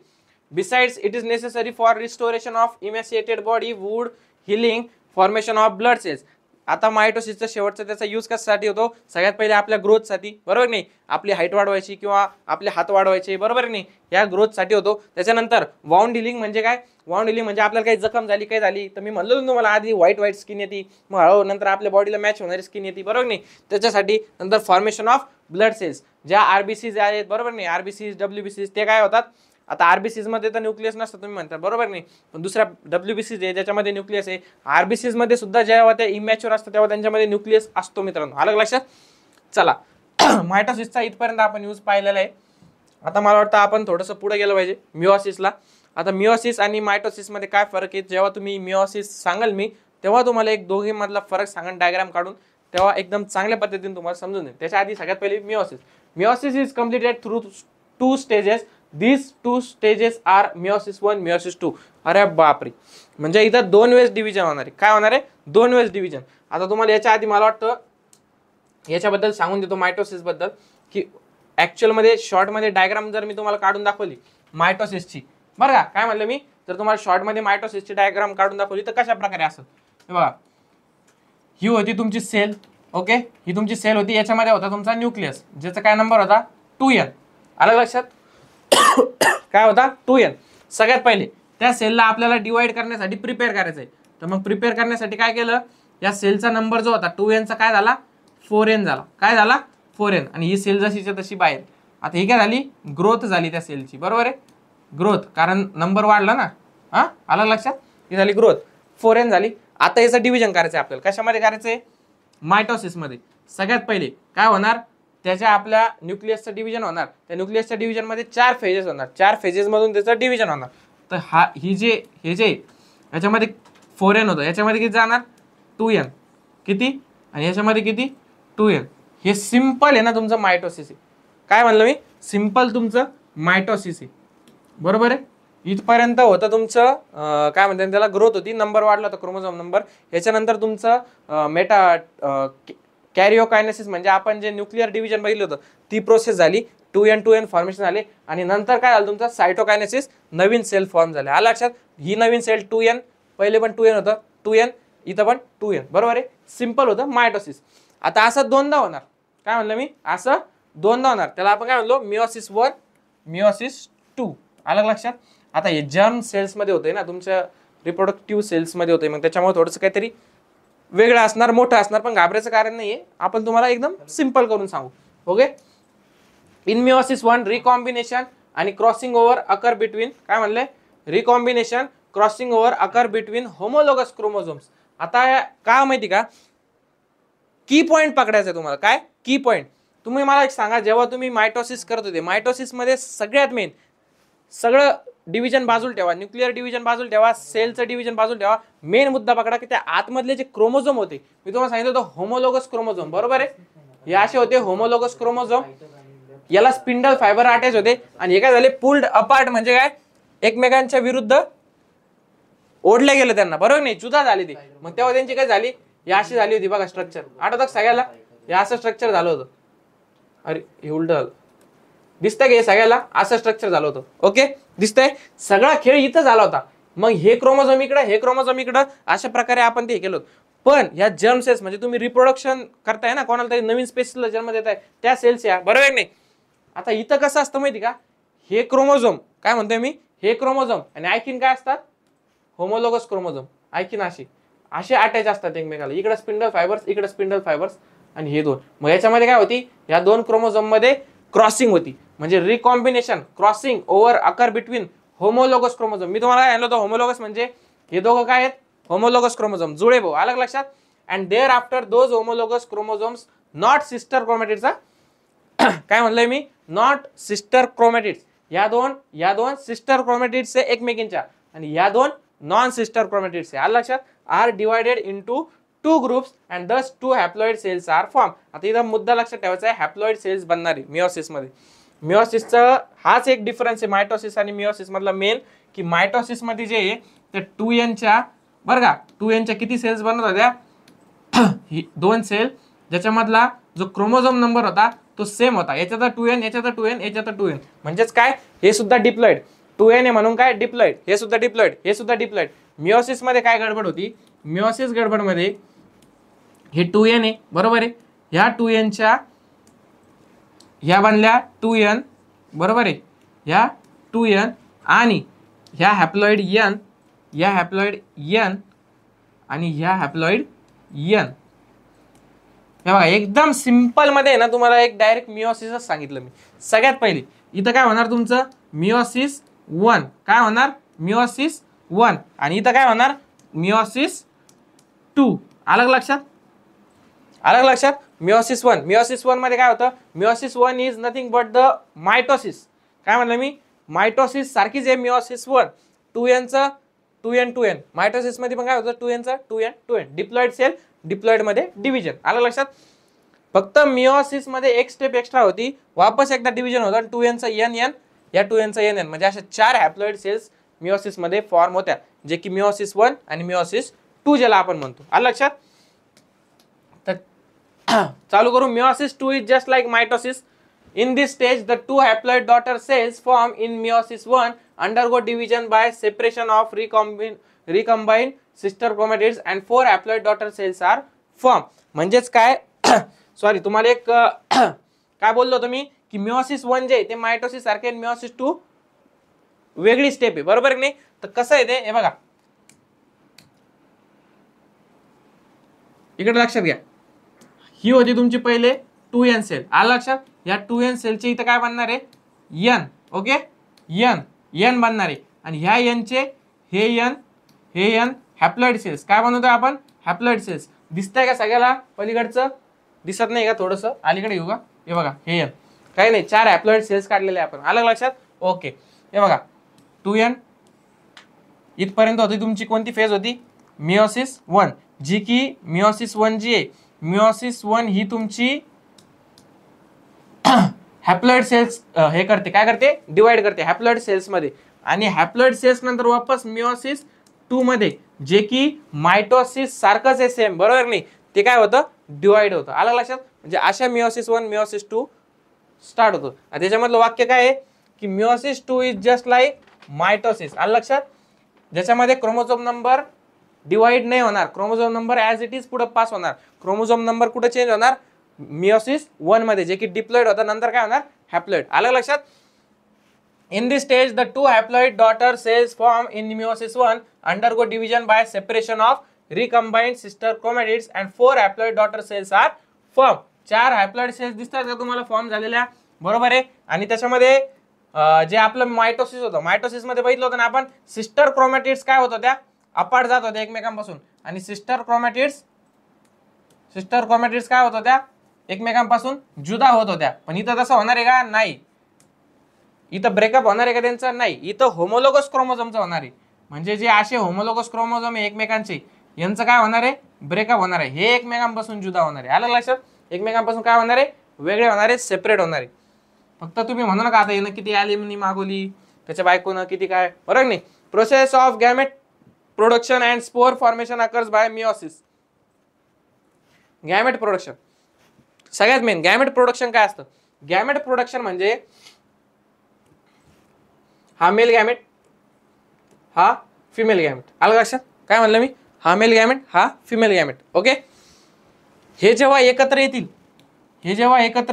Besides, it is necessary for restoration of emaciated body, wound, healing, formation of blood cells. आता मायटोसिसचा शेवटचा त्याचा यूज कशासाठी होतो, सगळ्यात पहिले आपल्या ग्रोथसाठी, बरोबर नाही, आपली हाईट वाढवायची किंवा आपले हात वाढवायचे, बरोबर नाही, या ग्रोथसाठी होतो. त्याच्यानंतर वाउंड हिलिंग म्हणजे काय, वाउंड हिलिंग म्हणजे आपल्याला काही जखम झाली, काही झाली, तर मी म्हणलो तुम्हाला आधी व्हाईट स्किन येते, मग हळूहळू नंतर आपल्या बॉडीला मॅच होणारी स्किन येते, बरोबर नाही, त्याच्यासाठी. नंतर फॉर्मेशन ऑफ ब्लड सेल्स, ज्या आरबीसीज आहेत, बरोबर नाही, आरबीसीज डब्ल्यूबीसीज ते काय होतात, आता आरबीसीज मध्ये तर न्यूक्लियस नसतं तुम्ही म्हणता, बरोबर नाही, पण दुसऱ्या डब्ल्यूबीसीज आहे ज्याच्यामध्ये न्यूक्लियस आहे. आरबीसीज मध्ये सुद्धा जेव्हा ते इमॅच्युअर असतं तेव्हा त्यांच्यामध्ये न्यूक्लियस असतो मित्रांनो, आलं लक्षात. चला, मायटोसिसचा इथपर्यंत आपण यूज पाहिलेला आहे. आता मला वाटतं आपण थोडंसं पुढे गेलं पाहिजे मिओसिसला. आता मिओसिस आणि मायटोसिस मध्ये काय फरक आहे, जेव्हा तुम्ही मिओसिस सांगाल मी, तेव्हा तुम्हाला एक दोघी मधला फरक सांगा डायग्राम काढून, तेव्हा एकदम चांगल्या पद्धतीने तुम्हाला समजून येईल. त्याच्या आधी सगळ्यात पहिले meiosis. Meiosis is completed through 2 stages. These 2 stages are meiosis 1, meiosis 2. अरे बापरे, म्हणजे इथं 2 वेळेस डिव्हिजन होणार आहे. काय होणार आहे, 2 वेळेस डिव्हिजन. आता तुम्हाला याच्या आधी मला वाटतं याच्याबद्दल सांगून देतो, मायटोसिस बद्दल, की ऍक्च्युअल मध्ये शॉर्ट मध्ये डायग्राम जर मी तुम्हाला काढून दाखवली मायटोसिसची, बरं का, काय म्हणलं मी, जर तुम्हाला शॉर्ट मध्ये मायटोसिसची डायग्राम काढून दाखवली तर कशा प्रकारे असं, हे बघा, ही होती तुमची सेल, ओके, ही तुमची सेल होती, याच्यामध्ये होता तुमचा न्यूक्लियस, ज्याचा काय नंबर होता 2n, आलं लक्षात. काय होता 2n. सगळ्यात पहिले त्या सेलला आपल्याला डिवाइड करण्यासाठी प्रिपेअर करायचंय, तर मग प्रिपेअर करण्यासाठी काय केलं, या सेलचा नंबर जो होता 2n चा काय झाला 4n झाला, काय झाला 4n, आणि ही सेल जशीच्या तशी बाहेर. आता ही काय झाली, ग्रोथ झाली त्या सेलची, बरोबर आहे, ग्रोथ, कारण नंबर वाढला ना, हा आलं लक्षात, ही झाली ग्रोथ, 4n झाली. आता याचं डिव्हिजन करायचंय आपल्याला, कशामध्ये करायचंय, मायटोसिस मध्ये. सगळ्यात पहिले काय होणार, त्याच्या आपल्या न्यूक्लियसचं डिव्हिजन होणार, त्या न्यूक्लियसच्या डिव्हिजन मध्ये 4 फेजेस होणार, 4 फेजेस मधून त्याचं डिव्हिजन होणार. तर हे जे याच्यामध्ये 4n होतं, याच्यामध्ये किती जाणार 2n, किती, आणि याच्यामध्ये किती 2n. हे सिंपल आहे ना तुमचं मायटोसिस आहे. काय म्हणलं मी, सिंपल तुमचं मायटोसिस आहे, बरोबर आहे. इथपर्यंत होतं तुमचं काय म्हणतात त्याला, ग्रोथ होती, नंबर वाढला होता क्रोमोझोम नंबर. याच्यानंतर तुमचं कॅरिओकायनेसिस म्हणजे आपण जे न्यूक्लिअर डिव्हिजन बघितलं होतं ती प्रोसेस झाली, 2n फॉर्मेशन झाले, आणि नंतर काय झालं तुमचं सायटोकायनेसिस, नवीन सेल फॉर्म झाले. आलं लक्षात, ही नवीन सेल 2n, पहिले पण 2n होतं, 2n इथं पण 2n, बरोबर आहे, सिंपल होतं मायटोसिस. आता असं दोनदा होणार, काय म्हणलं मी, असं दोनदा होणार, त्याला आपण काय म्हणलो, मिओसिस 1, मिओसिस 2, आलं लक्षात. आता हे जर्म सेल्स मध्ये होते ना, तुमच्या रिप्रोडक्टिव्ह सेल्स मध्ये होते, मग त्याच्यामुळे थोडंसं काहीतरी वेगळं असणार, मोठं असणार, पण घाबरायचं कारण नाहीये, आपण तुम्हाला एकदम सिंपल करून सांगू. ओके, इन मिओसिस 1 रिकॉम्बिनेशन आणि क्रॉसिंग ओव्हर अकर बिटवीन, काय म्हणले, recombination crossing over occur between homologous chromosomes. आता काय माहिती का, की पॉईंट पकडायचं तुम्हाला, काय की पॉईंट. तुम्ही मला एक सांगा, जेव्हा तुम्ही मायटोसिस करत होते, मायटोसिस मध्ये सगळ्यात मेन, सगळं डिव्हिजन बाजूला ठेवा, न्यूक्लिअर डिव्हिजन बाजूला ठेवा, सेलचं डिव्हिजन बाजूला ठेवा, मेन मुद्दा पकडा की त्या आतमधले जे क्रोमोझोम होते, मी तुम्हाला सांगितलं होतं होमोलोगस क्रोमोझोम, बरोबर आहे, हे असे होते होमोलोगस क्रोमोझोम, याला स्पिंडल फायबर अटॅच होते, आणि हे काय झाले पुल्ड अपार्ट, म्हणजे काय एकमेकांच्या विरुद्ध ओढले गेले त्यांना, बरोबर नाही, जुदा झाली ती. मग तेव्हा त्यांची काय झाली, ही अशी झाली होती बघा स्ट्रक्चर, आठवतं सगळ्याला, हे असं स्ट्रक्चर झालं होतं, अरे हे उलट झालं, दिसतंय की सगळ्याला असं स्ट्रक्चर झालं होतं. ओके, दिसतंय, सगळा खेळ इथं झाला होता. मग हे क्रोमोझोम इकडं, हे क्रोमोझोम इकडं, अशा प्रकारे आपण ते केलं. पण या जर्म सेल्स म्हणजे तुम्ही रिप्रोडक्शन करताय ना, कोणाला तरी नवीन स्पेसिसला जन्म देताय, त्या सेल्स या, बरोबर नाही. आता इथं कसं असतं माहिती का, हे क्रोमोझोम, काय म्हणतोय मी, हे क्रोमोझोम, आणि आणखीन काय असतात, होमोलोगस क्रोमोझोम, आणखीन अशी, असे अटॅच असतात एकमेकाला, इकडे स्पिंडल फायबर्स, इकडे स्पिंडल फायबर्स, आणि हे दोन. मग याच्यामध्ये काय होती, या दोन क्रोमोझोम मध्ये क्रॉसिंग होती, म्हणजे recombination, crossing over occur between homologous chromosome. मी तुम्हाला काय सांगितलं होतं, होमोलोगस म्हणजे हे दोघं काय आहेत, होमोलोगस क्रोमोझोम, जुळे भाऊ, अलग लक्षात. And thereafter those homologous chromosomes not sister क्रोमॅटिड्सचा काय म्हणलंय मी, नॉट सिस्टर क्रोमॅटिड्स, या दोन सिस्टर क्रोमॅटिड्स आहे एकमेकींच्या, आणि या दोन नॉन सिस्टर क्रोमॅटिड्स आहे, आलं लक्षात, are divided into two groups and thus two haploid cells are form. आता इथं मुद्दा लक्षात ठेवायचा आहे, हॅप्लॉइड सेल्स बनणारी मिओसिस मध्ये. मिओसिसचा हाच एक डिफरन्स आहे मायटोसिस आणि मिओसिस मधला मेन, की मायटोसिस मध्ये जे आहे ते 2n च्या, बरं का, 2n च्या किती सेल्स बनत होत्या, ही दोन सेल, ज्याच्यामधला जो क्रोमोझोम नंबर होता तो सेम होता, याच्यात 2n, याच्यात 2n, याच्यात 2n, म्हणजेच काय, हे सुद्धा डिप्लॉइड, 2n आहे म्हणून काय डिप्लॉइड, हे सुद्धा डिप्लॉइड, हे सुद्धा डिप्लॉइड. मिओसिस मध्ये काय गडबड होती, मिओसिस गडबड मध्ये हे 2n आहे, बरोबर आहे, ह्या 2n च्या ह्या बनल्या 2n, बरोबर आहे, ह्या 2n आणि ह्या हॅप्लॉइड n, या हॅप्लॉइड n आणि ह्या हॅप्लॉइड n. हे बघा एकदम सिंपल मध्ये ना, तुम्हाला एक डायरेक्ट मिओसिसच सांगितलं मी. सगळ्यात पहिले इथं काय होणार तुमचं, मिओसिस 1, काय होणार, मिओसिस 1, आणि इथं काय होणार, मिओसिस 2, अलग लक्षात, अलग लक्षात. मिओसिस 1, मिओसिस 1 मध्ये काय होतं, meiosis 1 is nothing but the mitosis, काय म्हणलं मी, मायटोसिस सारखीच आहे मिओसिस 1, 2n चं 2n मायटोसिस मध्ये पण काय होतं, 2n चं 2n डिप्लॉइड सेल, डिप्लॉइड मध्ये डिव्हिजन, आलं लक्षात. फक्त मिओसिस मध्ये एक स्टेप एक्स्ट्रा होती, वापस एकदा डिव्हिजन होतं, 2n चं n या 2n चं n म्हणजे अशा 4 हॅप्लॉइड सेल्स मिओसिस मध्ये फॉर्म होत्या, जे की मिओसिस 1 आणि मिओसिस 2 ज्याला आपण म्हणतो, आलं लक्षात. तर चालू करू. Meiosis 2 is just like mitosis. In this stage, the two haploid daughter cells formed in meiosis 1 undergo division by separation of recombined sister chromatids and 4 haploid daughter cells are formed. म्हणजेच काय, सॉरी तुम्हाला एक काय बोललो होतो मी, की meiosis 1 जे ते मायटोसिस सारखे, मिओसिस 2 वेगळी स्टेप आहे, बरोबर की नाही. तर कसं आहे ते, हे बघा इकडे लक्षात घ्या, ही होती तुमची पहिले 2n सेल, आलं लक्षात. या 2n सेलचे इथं काय बनणार आहे, n, ओके, n बनणार आहे, आणि ह्या n चे हे n हॅप्लॉइड सेल्स, काय बनवतोय आपण, हॅप्लॉइड सेल्स. दिसतंय का सगळ्याला, पलीकडचं दिसत नाही का, थोडंसं अलीकडे येऊ का, हे बघा हे n, काही नाही, 4 हॅप्लॉइड सेल्स काढलेले आपण, अलग लक्षात, ओके. हे बघा 2n इथपर्यंत होती तुमची कोणती फेज होती, मिओसिस 1, जी की मिओसिस 1 जी आहे, मिओसिस 1 ही तुमची हॅप्लॉइड सेल्स हे करते, काय करते, डिवाइड करते हॅप्लॉइड सेल्स मध्ये, आणि हॅप्लॉइड सेल्स नंतर वापस मिओसिस 2 मध्ये, जे की मायटोसिस सारखंच आहे सेम, बरोबर नाही, ते काय होतं, डिवाइड होतं, आलं लक्षात. म्हणजे अशा मिओसिस 1 मिओसिस 2 स्टार्ट होतो. आणि त्याच्यामधलं वाक्य काय आहे, की meiosis 2 is just like mitosis, आलं लक्षात, ज्याच्यामध्ये क्रोमोझोम नंबर डिवाइड नाही होणार, chromosome number as it is पुढे पास होणार, क्रोमोझोम नंबर कुठे चेंज होणार, मिओसिस 1 मध्ये, जे की डिप्लॉइड होता, नंतर काय होणार, हॅप्लॉइड, आलं लक्षात. In this stage, the two haploid daughter cells formed in meiosis 1 undergo division by separation of recombined sister chromatids and 4 haploid daughter cells are formed. 4 haploid cells दिसतात का तुम्हाला फॉर्म झालेल्या, बरोबर आहे. आणि त्याच्यामध्ये जे आपलं मायटोसिस होतं, मायटोसिस मध्ये बघितलं होतं ना आपण, सिस्टर क्रोमॅटिड्स काय होत होत्या, अपार्ट जात होत्या एकमेकांपासून, आणि सिस्टर क्रोमॅटिड्स काय होत होत्या, एकमेकांपासून जुदा होत होत्या. पण इथं तसं होणार आहे का, नाही, इथं ब्रेकअप होणार आहे का त्यांचा, नाही, इथं होमोलोगस क्रोमोझोमचं होणार आहे. म्हणजे जे असे होमोलोगस क्रोमोझोम आहे एकमेकांचे, यांचं काय होणार आहे, ब्रेकअप होणार आहे, हे एकमेकांपासून जुदा होणार आहे, आलं लक्षात, एकमेकांपासून काय होणार आहे, वेगळे होणार आहे, सेपरेट होणार आहे. फक्त तुम्ही म्हणू नका आता येणं किती ॲल्युमिनी मागवली, त्याच्या बायकोनं किती काय, बरोबर नाही. Process of gamete production and spore formation occurs by meiosis. Gamete production सगळ्यात मेन. गॅमेट प्रोडक्शन काय असतं, गॅमेट प्रोडक्शन म्हणजे हा मेल गॅमेट, हा फिमेल गॅमेट, आलं लक्षात, काय म्हणलं मी, हा मेल गॅमेट, हा फिमेल गॅमेट, ओके. हे जेव्हा एकत्र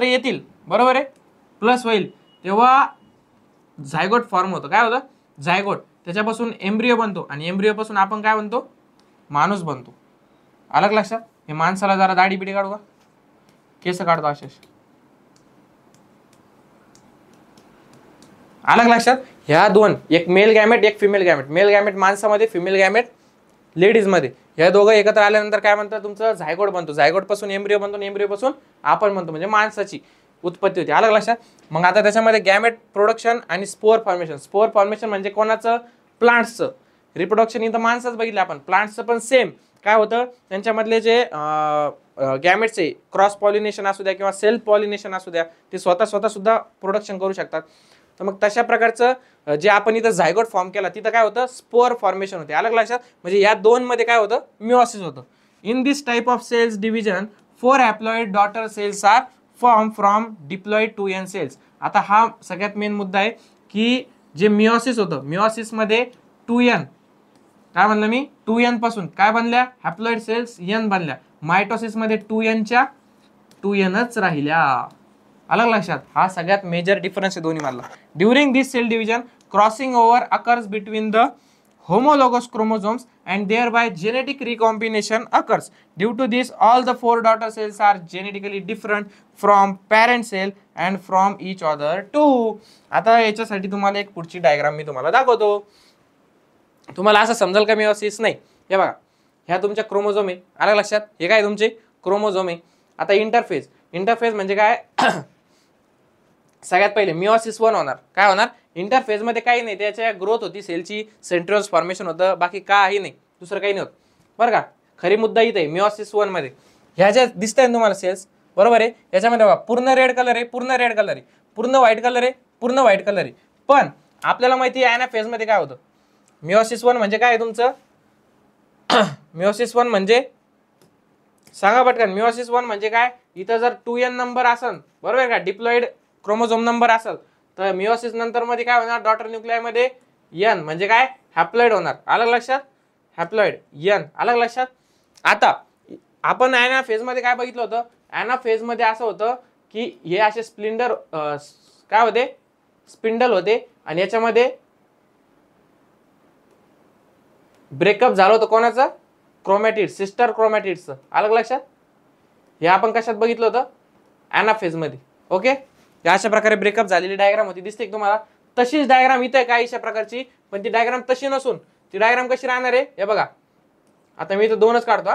येतील, बरोबर आहे, प्लस होईल, तेव्हा झायगोट फॉर्म होतं, काय होतं, झायगोट, त्याच्यापासून एम्ब्रियो बनतो, आणि एम्ब्रियो पासून आपण काय बनतो, माणूस बनतो, अलग लक्षात. हे माणसाला जरा दाढी बिडी काढू का, केस काढतो असे. अलग लक्षात. ह्या दोन, एक मेल गॅमेट एक फिमेल गॅमेट. मेल गॅमेट माणसामध्ये, फिमेल गॅमेट लेडीज मध्ये. ह्या दोघं एकत्र आल्यानंतर काय म्हणतात, तुमचं झायगोट बनतो. झायगोट पासून एम्ब्रिओ बनतो, एम्ब्रिओ पासून आपण बनतो, म्हणजे माणसाची उत्पत्ती होती. अलग लक्षात. मग आता त्याच्यामध्ये गॅमेट प्रोडक्शन आणि स्पोर फॉर्मेशन. स्पोर फॉर्मेशन म्हणजे कोणाचं, प्लांट्सचं. रिप्रोडक्शन इथं माणसाच बघितलं आपण, प्लांट्सचं पण सेम. काय होतं, त्यांच्यामधले जे गॅमेटचे क्रॉस पॉलिनेशन असू द्या किंवा सेल्फ पॉलिनेशन असू द्या, ते स्वतः सुद्धा प्रोडक्शन करू शकतात. तर मग तशा प्रकारचं जे आपण इथं झायगोट फॉर्म केला, तिथं काय होतं, स्पोर फॉर्मेशन होते. अलग लक्षात. म्हणजे या दोन मध्ये काय होतं, मिओसिस होतं. In this type of cells division 4 haploid daughter cells are form from diploid 2n cells. आता हा सगळ्यात मेन मुद्दा आहे की जे मिओसिस होतं, मिओसिस मध्ये 2n, काय म्हणलं मी, 2n पासून काय बनल्या, हॅप्लॉइड सेल्स n बनल्या. मायटोसिस मध्ये 2nच्या 2nच राहिल्या. अलग लक्षात. हा सगळ्यात मेजर डिफरन्स आहे दोन्ही मधला. During this cell division crossing over occurs between the homologous chromosomes and thereby genetic recombination occurs. Due to this, all the 4 daughter cells are genetically different from parent cell and from each other too. आता याच्यासाठी तुम्हाला एक पुढची diagram मी तुम्हाला दाखवतो. तुम्हाला असं समजेल का मिओसिस नाही. हे बघा, ह्या तुमच्या क्रोमोझोम आहे. अलग लक्षात. हे काय तुमचे क्रोमोझोम आहे. आता इंटरफेज. इंटरफेज म्हणजे काय, सगळ्यात पहिले मिओसिस 1 होणार. काय होणार, इंटरफेज मध्ये काही नाही, त्याच्या ग्रोथ होती सेलची, सेंट्रिओल्स फॉर्मेशन होतं, बाकी काही नाही, दुसरं काही नाही होत. बरं का. खरी मुद्दा इथे आहे मिओसिस 1 मध्ये. ह्या ज्या दिसताय तुम्हाला सेल्स, बरोबर आहे, याच्यामध्ये बघा पूर्ण रेड कलर आहे, पूर्ण रेड कलर आहे, पूर्ण व्हाईट कलर आहे, पूर्ण व्हाईट कलर आहे. पण आपल्याला माहिती आहे ॲनाफेज मध्ये काय होतं. मिओसिस 1 म्हणजे काय तुमचं, मिओसिस 1 म्हणजे सांगा पटकन. मिओसिस 1 म्हणजे काय, इथं जर 2n नंबर असेल, बरोबर का, डिप्लॉइड क्रोमोझोम नंबर असेल, तर मिओसिस नंतर मध्ये काय होणार, डॉटर न्यूक्लियाय मध्ये n म्हणजे काय, हॅप्लॉइड होणार. अलग लक्षात. Haploid n. अलग लक्षात. आता आपण ॲनाफेज मध्ये काय बघितलं होतं, ॲनाफेज मध्ये असं होतं की हे असे स्प्लिंडर काय होते, स्पिंडल होते, आणि याच्यामध्ये ब्रेकअप झालं होतं कोणाचं, क्रोमॅटिड, सिस्टर क्रोमॅटिडचं. अलग लक्षात. हे आपण कशात बघितलं होतं, ॲनाफेज मध्ये. ओके. या अशा प्रकारे ब्रेकअप झालेली डायग्राम होती, दिसते तुम्हाला. तशीच डायग्राम इथे आहे काहीशा प्रकारची, पण ती डायग्राम तशी नसून ती डायग्राम कशी राहणार आहे, हे बघा. आता मी इथं दोनच काढतो.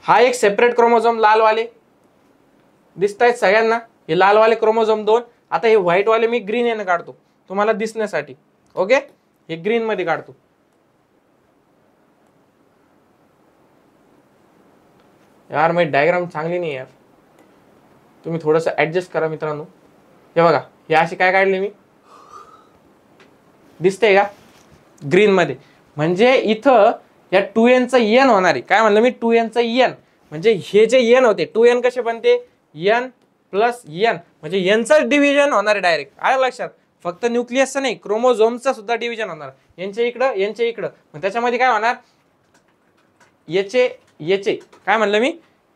हा एक सेपरेट क्रोमोझोम लालवाले दिसत आहेत सगळ्यांना, हे लालवाले क्रोमोझोम 2. आता हे व्हाईट वाले मी ग्रीन याने काढतो तुम्हाला दिसण्यासाठी. ओके. हे ग्रीन मध्ये काढतो. यार माझी डायग्राम चांगली नाही यार, तुम्ही थोडंसं ऍडजस्ट करा मित्रांनो. हे बघा, हे अशी काय काढली मी, दिसते का, ग्रीन मध्ये. म्हणजे इथं या 2nचं n होणार आहे. काय म्हणलं मी, 2nचं n. म्हणजे हे जे n होते, 2n कसे बनते, n प्लस n, म्हणजे यांचं डिव्हिजन होणार आहे डायरेक्ट. आलं लक्षात. फक्त न्यूक्लियसचं नाही, क्रोमोझोमचं सुद्धा डिव्हिजन होणार. यांच्या इकडं, यांच्या इकडं. मग त्याच्यामध्ये काय होणार, याचे काय म्हणलं मी,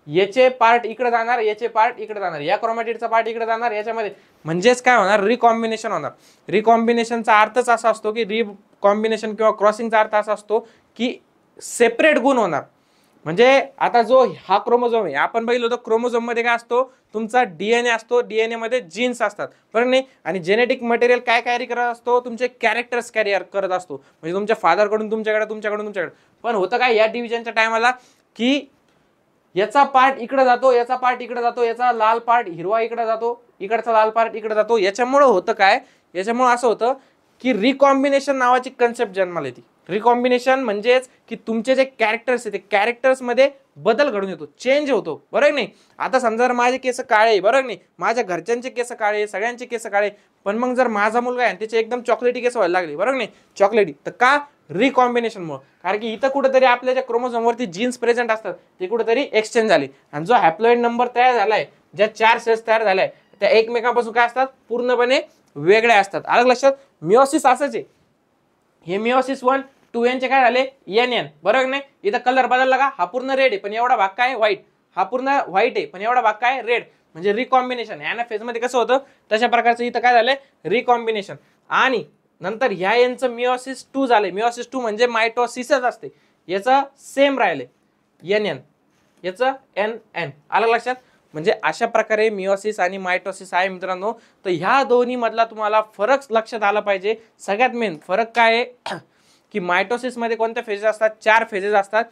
याचे पार्ट इकडे जाणार, याचे पार्ट इकडे जाणार, या क्रोमॅटिडचा पार्ट इकडे जाणार याच्यामध्ये. म्हणजेच काय होणार, रिकॉम्बिनेशन होणार. रिकॉम्बिनेशनचा अर्थच असा असतो की, रिकॉम्बिनेशन किंवा क्रॉसिंगचा अर्थ असा असतो की सेपरेट गुण होणार. म्हणजे आता जो हा क्रोमोझोम आहे, आपण बघितलं होतं क्रोमोझोम मध्ये काय असतो, तुमचा डीएनए असतो, डीएनए मध्ये जीन्स असतात, बरोबर नाही. आणि जेनेटिक मटेरियल काय कॅरी करत असतो, तुमचे कॅरेक्टर्स कॅरी करत असतो. म्हणजे तुमच्या फादर कडून तुमच्याकडे, तुमच्याकडून तुमच्याकडे. पण होतं काय या डिव्हिजनच्या टायमाला की याचा पार्ट इकडे जातो, याचा पार्ट इकडे जातो, याचा लाल पार्ट हिरवा इकडे जातो, इकडचा लाल पार्ट इकडे जातो. याच्यामुळे होतं काय, याच्यामुळे असं होतं की रिकॉम्बिनेशन नावाची कन्सेप्ट जन्माला येते. रिकॉम्बिनेशन म्हणजेच की तुमचे जे कॅरेक्टर्स आहेत, ते कॅरेक्टर्स मध्ये बदल घडून येतो, चेंज होतो, बरोबर नाही. आता समजा जर माझे केस काळे, बरोबर नाही, माझ्या घरच्यांचे केस काळे, सगळ्यांचे केस काळे, पण मग जर माझा मुलगा आहे त्याचे एकदम चॉकलेटी केस व्हायला लागले, बरोबर नाही, चॉकलेटी, तर का, रिकॉम्बिनेशन मुळे. कारण की इथं कुठेतरी आपल्या ज्या क्रोमोझोमवरती जीन्स प्रेझेंट असतात ते कुठेतरी एक्सचेंज झाले, आणि जो हॅप्लॉइड नंबर तयार झालाय, ज्या 4 सेल्स तयार झालाय, त्या एकमेकांपासून काय असतात, पूर्णपणे वेगळ्या असतात. अलग लक्षात. मिओसिस असंच आहे. हे मिओसिस 1 2n चे काय झाले, n बरोबर नाही. इथं कलर बदलला का, हा पूर्ण रेड आहे पण एवढा भाग काय व्हाईट, हा पूर्ण व्हाईट आहे पण एवढा भाग काय रेड. म्हणजे रिकॉम्बिनेशन. ॲनाफेज मध्ये कसं होतं तशा प्रकारचं इथं काय झालंय, रिकॉम्बिनेशन. आणि नंतर ह्या यांचं मिओसिस 2 झालंय. मिओसिस 2 म्हणजे मायटोसिसच असते. याचं सेम राहिले NN, याचं NN. आलं लक्षात? म्हणजे अशा प्रकारे मिओसिस आणि मायटोसिस आहे मित्रांनो. तर ह्या दोन्ही मधला तुम्हाला फरक लक्षात आला पाहिजे. सगळ्यात मेन फरक काय आहे की मायटोसिस मध्ये कोणत्या फेजेस असतात? 4 फेजेस असतात.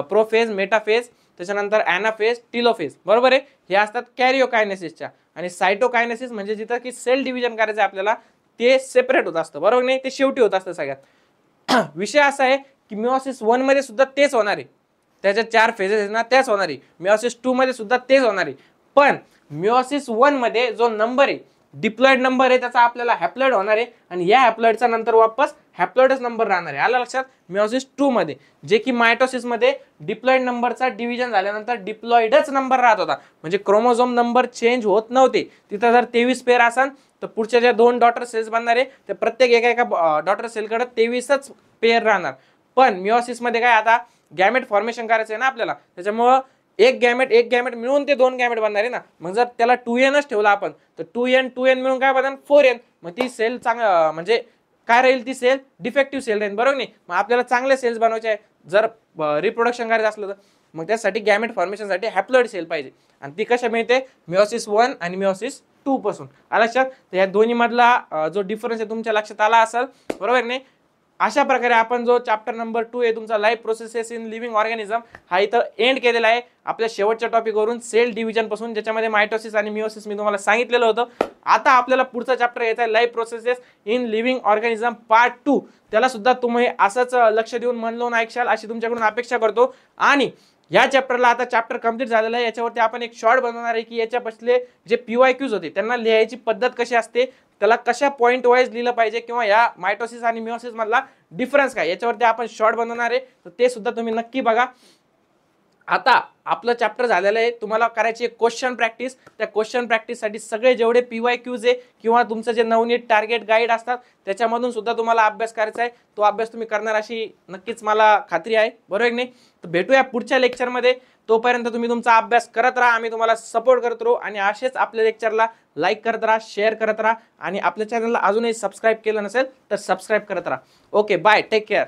प्रोफेज, मेटाफेज, त्याच्यानंतर ॲनाफेज, टिलोफेज. बरोबर आहे? हे असतात कॅरिओकायनेसिसच्या. आणि सायटोकायनेसिस म्हणजे जिथं की सेल डिव्हिजन करायचं आपल्याला, ते सेपरेट होत असतं. बरोबर नाही? ते शेवटी होत असतं सगळ्यात. विषय असा आहे की मिओसिस 1 मध्ये सुद्धा तेच होणार आहे. त्याच्या 4 फेजेस आहेत ना, त्याच होणार आहे. मिओसिस 2 मध्ये सुद्धा तेच होणार आहे. पण मिओसिस 1 मध्ये जो नंबर आहे, डिप्लॉइड नंबर आहे, त्याचा आपल्याला हॅप्लॉइड होणार आहे. आणि या हॅप्लॉइडचा नंतर वापस हॅप्लॉइडच नंबर राहणार आहे. आलं लक्षात? मिओसिस 2 मध्ये, जे की मायटोसिस मध्ये डिप्लॉइड नंबरचा डिव्हिजन झाल्यानंतर डिप्लॉइडच नंबर राहत होता. म्हणजे क्रोमोझोम नंबर चेंज होत नव्हते. तिथं जर 23 पेअर असेल तर पुढच्या ज्या 2 डॉटर सेल्स बनणार आहे, ते प्रत्येक एका डॉटर सेलकडे 23च पेअर राहणार. पण मिओसिस मध्ये काय, आता गॅमेट फॉर्मेशन करायचं आहे ना आपल्याला, त्याच्यामुळं एक गॅमेट मिळून ते 2 गॅमेट बनणार आहे ना. मग जर त्याला 2Nच ठेवला आपण, तर 2N मिळून काय बनणार? 4N. मग ती सेल म्हणजे काय राहील? ती सेल डिफेक्टिव्ह सेल राहील. बरोबर नाही? मग आपल्याला चांगले सेल्स बनवायचे आहे जर रिप्रोडक्शन करायचं असलं तर. मग त्यासाठी गॅमेट फॉर्मेशनसाठी हॅप्लॉइड सेल पाहिजे. आणि ती कशा मिळते? मिओसिस 1 आणि मिओसिस 2 पासून. आलं लक्षात? तर या दोन्ही मधला जो डिफरन्स आहे तुमच्या लक्षात आला असेल. बरोबर नाही? अशा प्रकारे आपण जो चॅप्टर नंबर 2 आहे तुमचा life processes in living organism, हा इथं एंड केलेला आहे आपल्या शेवटच्या टॉपिकवरून, सेल डिव्हिजन पासून, ज्याच्यामध्ये मायटोसिस आणि मिओसिस मी तुम्हाला सांगितलेलं होतं. आता आपल्याला पुढचा चॅप्टर यायचा आहे life processes in living organism part 2. त्याला सुद्धा तुम्ही असंच लक्ष देऊन मन लावून ऐकशाल अशी तुमच्याकडून अपेक्षा करतो. आणि या चॅप्टरला आता चॅप्टर कंप्लीट झालेलं आहे. याच्यावरती आपण एक शॉर्ट बनवणार आहे की याच्या बसले जे PYQs होते त्यांना लिहायची पद्धत कशी असते, त्याला कशा पॉईंट वाईज लिहिलं पाहिजे, किंवा या मायटोसिस आणि मिओसिस मधला डिफरन्स काय, याच्यावरती आपण शॉर्ट बनवणार आहे. तर ते सुद्धा तुम्ही नक्की बघा. आता आपलं चॅप्टर झालेलं आहे. तुम्हाला करायची एक क्वेश्चन प्रॅक्टिस. त्या क्वेश्चन प्रॅक्टिससाठी सगळे जेवढे PYQs आहे किंवा तुमचं जे नवनीत टार्गेट गाईड असतात त्याच्यामधून सुद्धा तुम्हाला अभ्यास करायचा आहे. तो अभ्यास तुम्ही करणार अशी नक्कीच मला खात्री आहे. बरोबर नाही? तर भेटूया पुढच्या लेक्चरमध्ये. तोपर्यंत तुम्ही तुमचा अभ्यास करत राहा. आम्ही तुम्हाला सपोर्ट करत राहू. आणि असेच आपल्या लेक्चरला लाईक करत राहा, शेअर करत राहा. आणि आपल्या चॅनलला अजूनही सबस्क्राईब केलं नसेल तर सबस्क्राईब करत राहा. Okay, bye, take care.